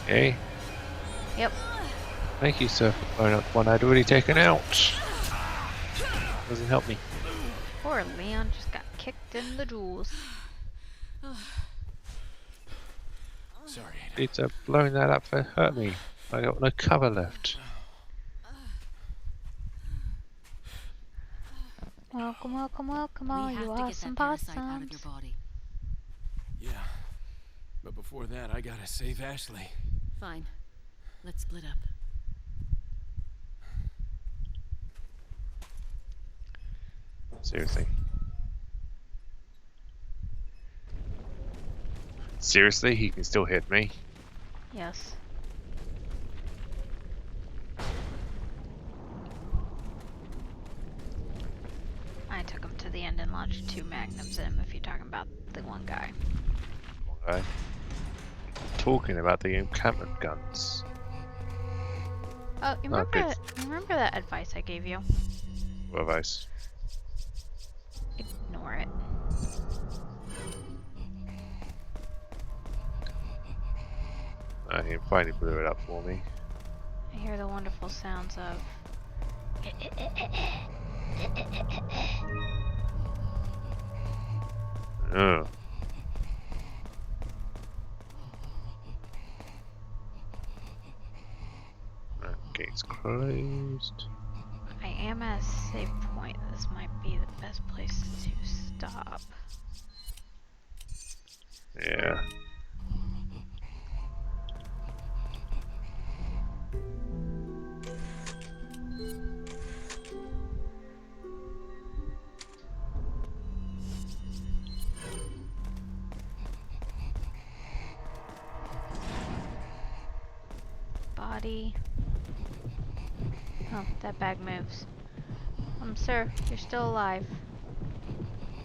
Hey. Yep. Thank you, sir, for blowing up the one I'd already taken out. Doesn't help me. Poor Leon just got kicked in the jewels. Sorry, Ada. Peter, blowing that up hurt me. I got no cover left. Welcome, welcome, welcome, all We you have to get awesome that parasite out of possums. your body. Yeah. But before that, I gotta save Ashley. Fine. Let's split up. Seriously. Seriously, he can still hit me. Yes. I took him to the end and launched 2 magnums at him if you're talking about the one guy. Okay. Talking about the encampment guns. Oh, you Oh, good. remember that advice I gave you? What advice? Ignore it. He finally blew it up for me. I hear the wonderful sounds of... Oh. Gate's closed. I am at a save point. This might be the best place to stop. Yeah. body. Oh, that bag moves. Sir, you're still alive.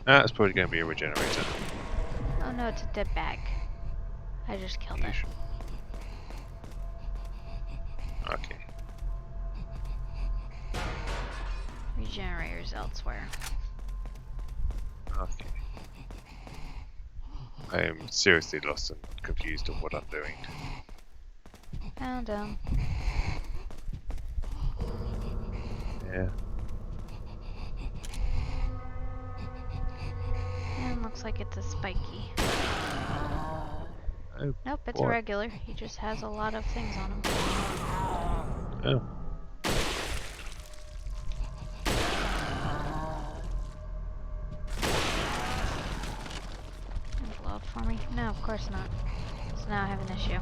That's probably going to be a regenerator. Oh no, it's a dead bag. I just killed it. Usual. Okay. Regenerators elsewhere. Okay. I am seriously lost and confused on what I'm doing. Found him. Yeah. And looks like it's a spiky. Oh, Nope, it's a what? regular. He just has a lot of things on him. Oh. Gonna blow up for me? No, of course not. So now I have an issue.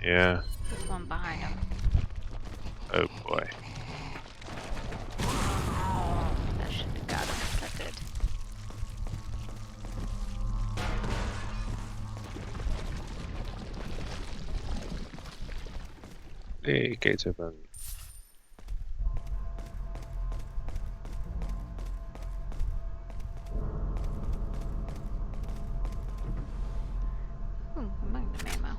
Yeah. There's one behind him. Oh boy. That should have got him. That did. Hey, gates open. Magnum ammo.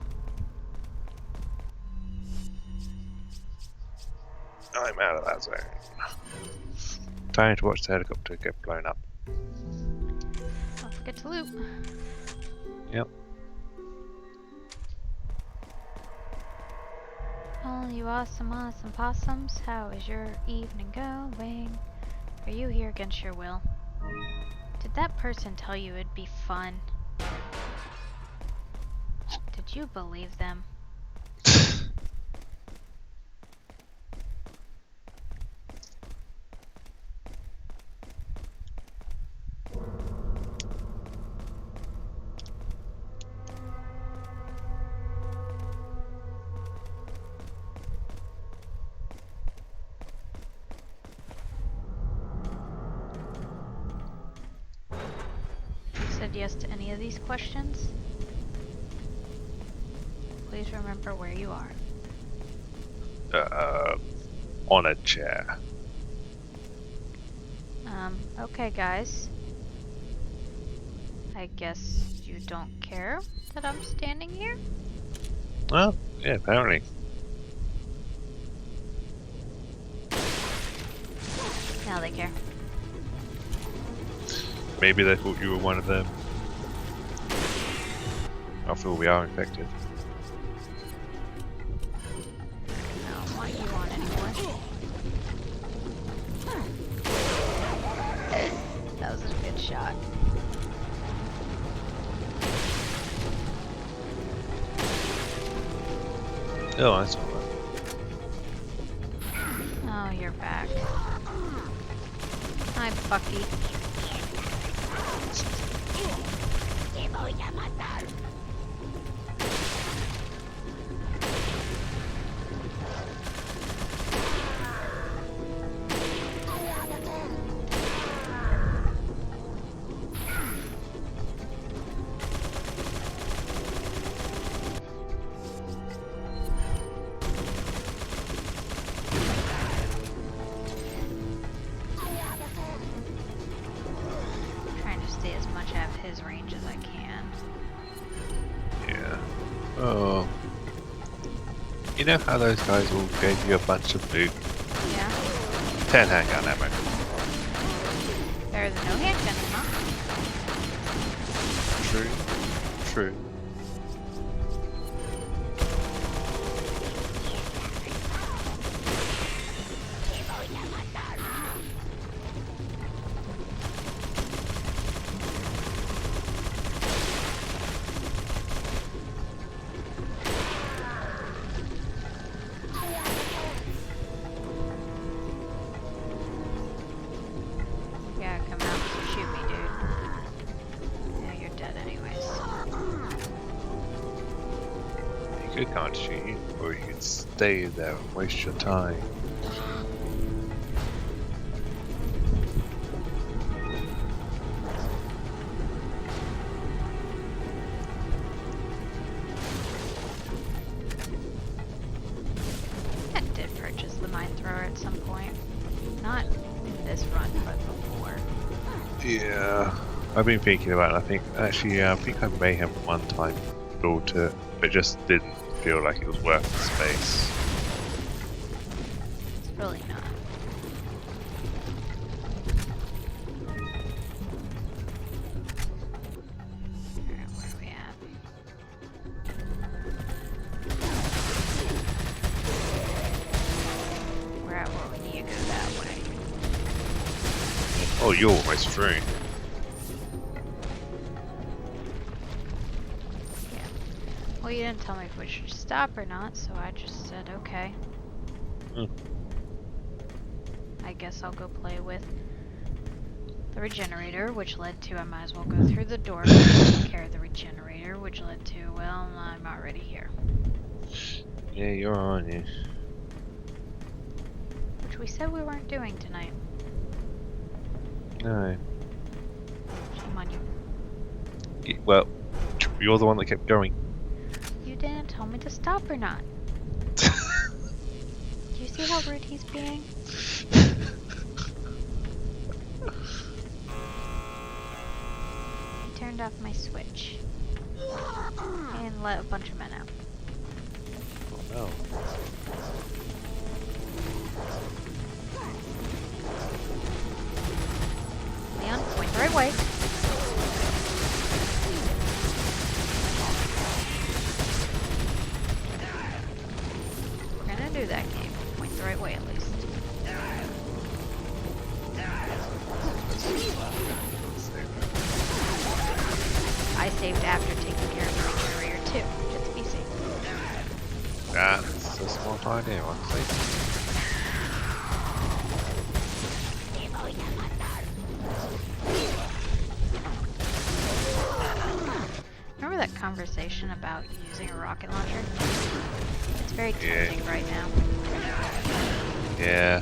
I'm out of that zone. Time to watch the helicopter get blown up. Don't forget to loot. Yep. Oh, you awesome possums. How is your evening going? Are you here against your will? Did that person tell you it'd be fun? Did you believe them? Said yes to any of these questions? Please remember where you are. On a chair. Okay guys. I guess you don't care that I'm standing here? Oh, yeah, apparently. Now they care. Maybe they thought you were one of them. After all, we are infected. I don't want you on anymore. That was a good shot. Oh, I saw that. Oh, you're back. Hi, Bucky. Trying to stay as much out of his range as I can. Yeah. Oh. You know how those guys all gave you a bunch of loot? Yeah? 10 handgun ammo. Better than no handguns, huh? True. True. Yeah, come out and shoot me, dude. Yeah, you're dead anyways. You could can't shoot you, or you could stay there and waste your time. at some point. Not in this run, but before. Yeah, I've been thinking about it. I think actually, I think I may have one time built it, but it just didn't feel like it was worth the space. It's really not. Alright, where are we at? We're at where we need to go that way. Oh, you're almost through. Yeah. Well, you didn't tell me if we should stop or not, so I just said okay. Hmm. I guess I'll go play with the regenerator, which led to I might as well go through the door and take care of the regenerator, which led to, well, I'm already here. Yeah, you're on you. Which we said we weren't doing tonight. No. Shame on you. Well, you're the one that kept going. You didn't tell me to stop or not. Do you see how rude he's being? He turned off my switch. And let a bunch of men out. Oh no. Leon, point the right way. We're gonna do that game. Point the right way at least. I saved after taking care of the regenerator too, just to be safe. That's a smart idea, honestly. Remember that conversation about using a rocket launcher? It's very tempting right now. Yeah.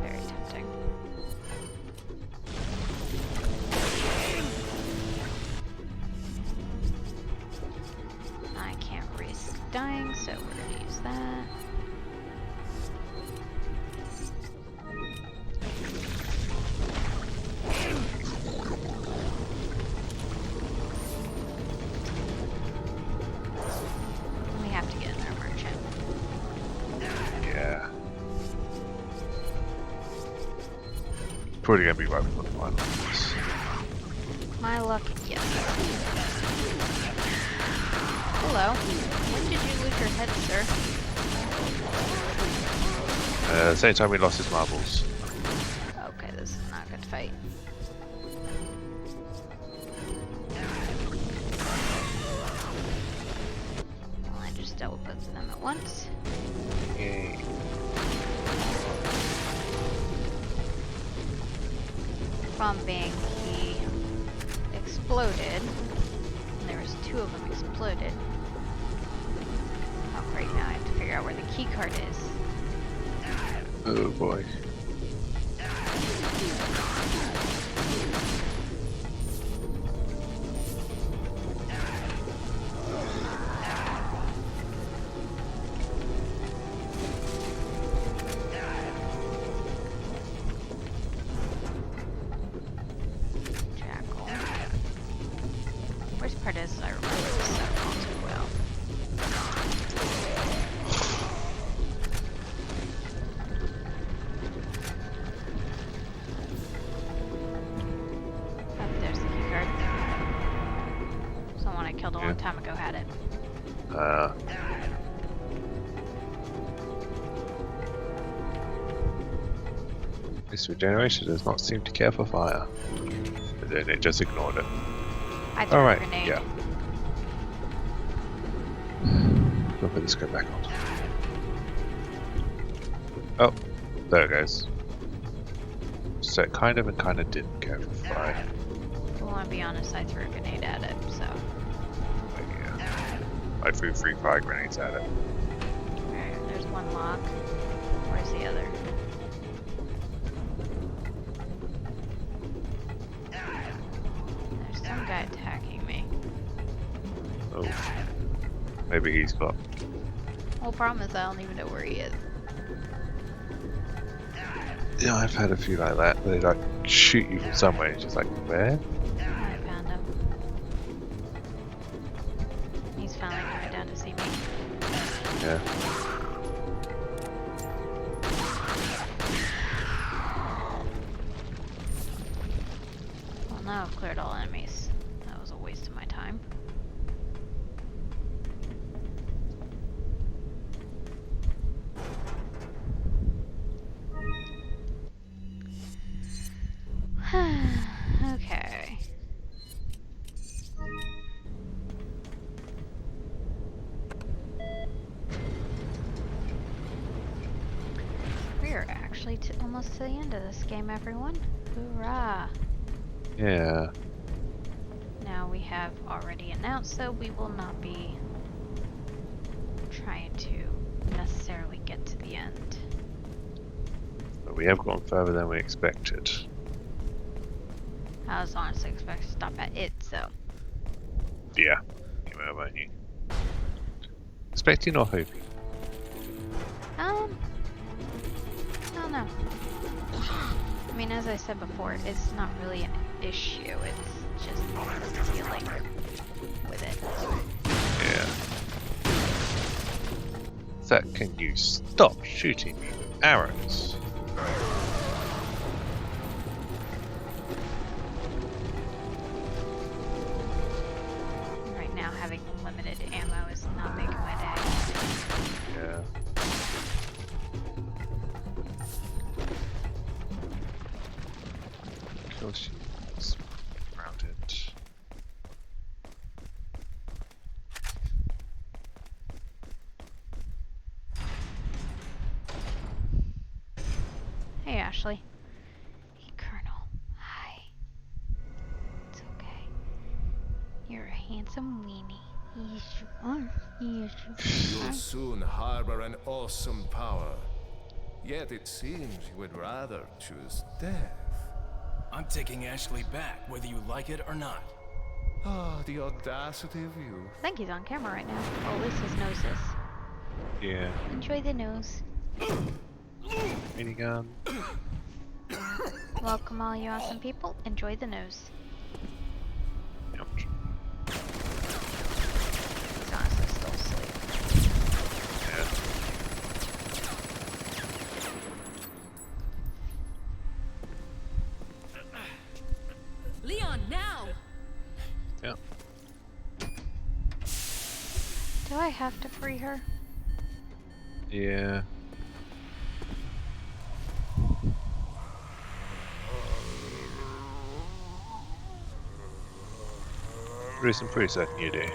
Very tempting. I can't risk dying, so we're gonna use that. We have to get in there, merchant. Yeah. Probably gonna be right before the final. My luck, yes. Hello. When did you lose your head, sir? Same time we lost his marbles. Okay, this is not a good fight. Well, I just dealt with both of them at once. Yay. Problem being, he exploded. And there was two of them exploded. Oh, great, now I have to figure out where the key card is. Oh boy. Jackal. Worst part is I remember this stuff all too well. Oh, there's the key card. Someone I killed a long time ago had it. This regeneration does not seem to care for fire. And then it just ignored it. I threw Alright, a grenade. yeah. We'll put this guy back on. Oh, there it goes. So it kind of and kind of didn't care for fire. Well, I'll be honest, I threw a grenade at it, so. But yeah. I threw 3 fire grenades at it. Alright, there's one lock. Where's the other? There's some guy attacking me. Maybe he's got. Well, problem is I don't even know where he is. Yeah, I've had a few like that. They like shoot you from somewhere. It's just like where? I found him. He's finally coming down to see me. Yeah. Well, now I've cleared all enemies. That was a waste of my time. Okay. We're actually almost to the end of this game, everyone. Hoorah! Yeah. Now we have already announced, so we will not be trying to necessarily get to the end. But we have gone further than we expected. I was honestly expecting to stop at it, so. Yeah. You know, weren't you? Expecting or hoping? I don't know. I mean, as I said before, it's not really an issue. It's just dealing with it. Yeah. That can you stop shooting me with arrows? Right now, having limited ammo is not making my day. Yeah. Kill shields. Around it. Hey, Ashley. Hey, Colonel. Hi. It's okay. You're a handsome weenie. Yes, you are. Yes, you You'll are. soon harbor an awesome power. Yet it seems you would rather choose death. I'm taking Ashley back, whether you like it or not. Ah, the audacity of you. I think he's on camera right now. Or at least his nose is. Yeah. Enjoy the nose. Minigun. Welcome all you awesome people. Enjoy the nose. Yep. He's honestly still asleep. Yeah. Leon, now! Yep. Do I have to free her? Yeah. I'm pretty certain you do.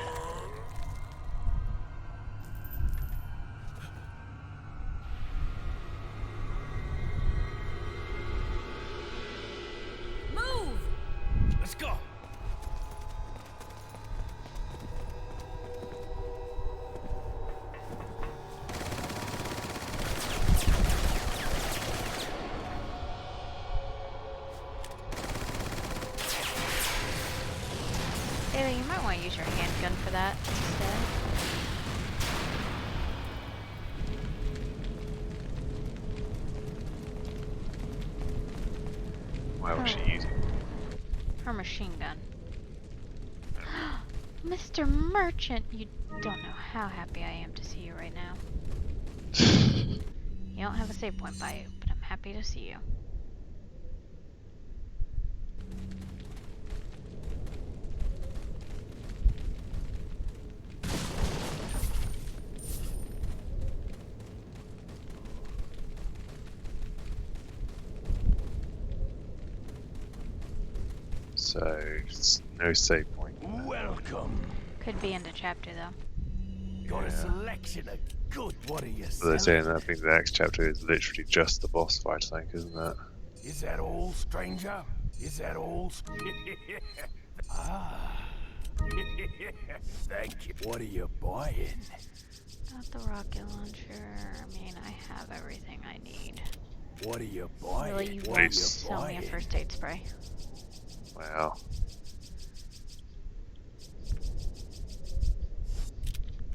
Move! Let's go! Taylor, you might want to use your handgun for that instead. Why was she using? Her machine gun. Mr. Merchant, you don't know how happy I am to see you right now. You don't have a save point by you, but I'm happy to see you. So, no save point. Welcome. Could be into chapter though. Got a Yeah. selection of good. What are you But they're saying selling? that I think the next chapter is literally just the boss fight, I think, isn't it? Is that all, stranger? Is that all? Ah. Thank you. What are you buying? Got the rocket launcher. I mean, I have everything I need. What are you buying? Really, you What are won't you sell me a buying? first aid spray. Wow.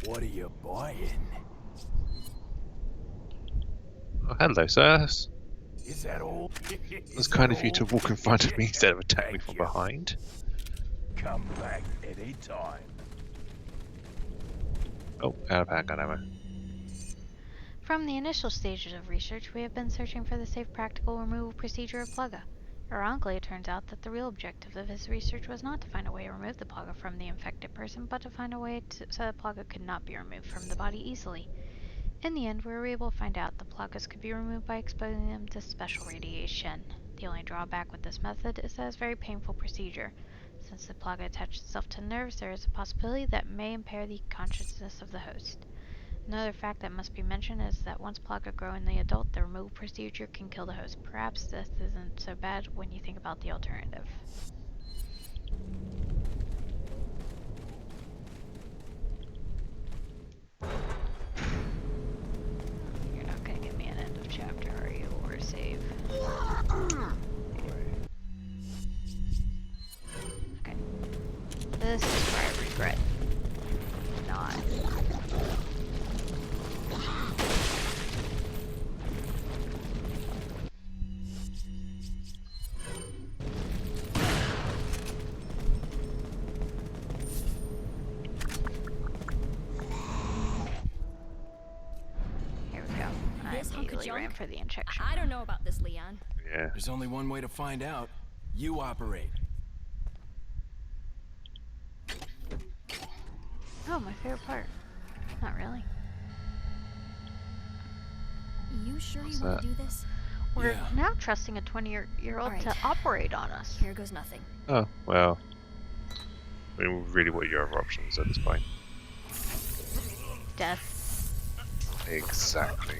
What are you buying? Oh, hello, sir. Is that all? It's kind of you to walk in front of me instead of attack me from behind. Come back any time. Oh, out of handgun ammo. From the initial stages of research, we have been searching for the safe practical removal procedure of Plugga. Ironically, it turns out that the real objective of his research was not to find a way to remove the Plugga from the infected person, but to find a way so that Plugga could not be removed from the body easily. In the end, we were able to find out the Pluggas could be removed by exposing them to special radiation. The only drawback with this method is that it's a very painful procedure. Since the Plugga attaches itself to nerves, there is a possibility that it may impair the consciousness of the host. Another fact that must be mentioned is that once Plugga grow in the adult, the removal procedure can kill the host. Perhaps this isn't so bad when you think about the alternative. You're not gonna give me an end of chapter, are you? Or a save? Okay. This is where I regret not. Here we go. I This hunk of immediately ran junk? for the injection. I don't know about this, Leon. Yeah. There's only one way to find out. You operate. Oh, my favorite part. Not really. You sure What's you want that? to do this? We're Yeah. now trusting a 20-year-old Alright. to operate on us. Here goes nothing. Oh, well. I mean, really, what are your other options at this point? Death. Exactly.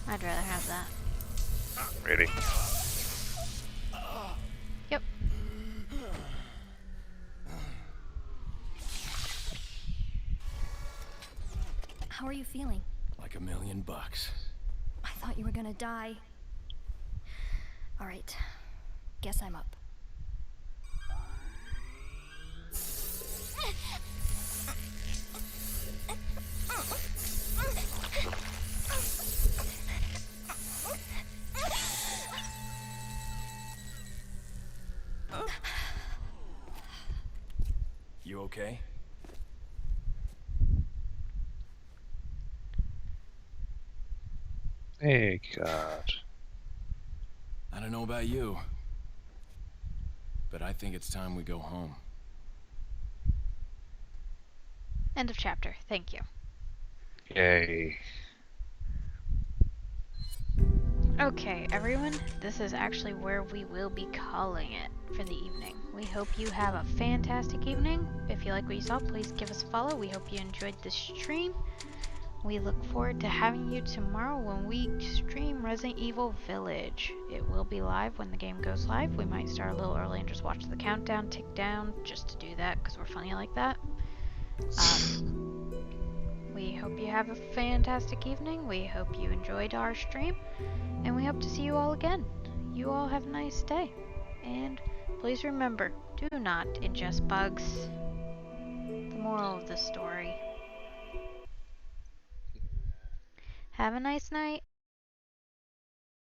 I'd rather have that. Really? Yep. How are you feeling? Like $1,000,000. I thought you were gonna die. Alright. Guess I'm up. You okay? Hey, God. I don't know about you, but I think it's time we go home. End of chapter. Thank you. Yay. Okay, everyone, this is actually where we will be calling it for the evening. We hope you have a fantastic evening. If you like what you saw, please give us a follow. We hope you enjoyed this stream. We look forward to having you tomorrow when we stream Resident Evil Village. It will be live when the game goes live. We might start a little early and just watch the countdown tick down just to do that because we're funny like that. We hope you have a fantastic evening. We hope you enjoyed our stream. And we hope to see you all again. You all have a nice day. And please remember, do not ingest bugs. The moral of the story. Have a nice night.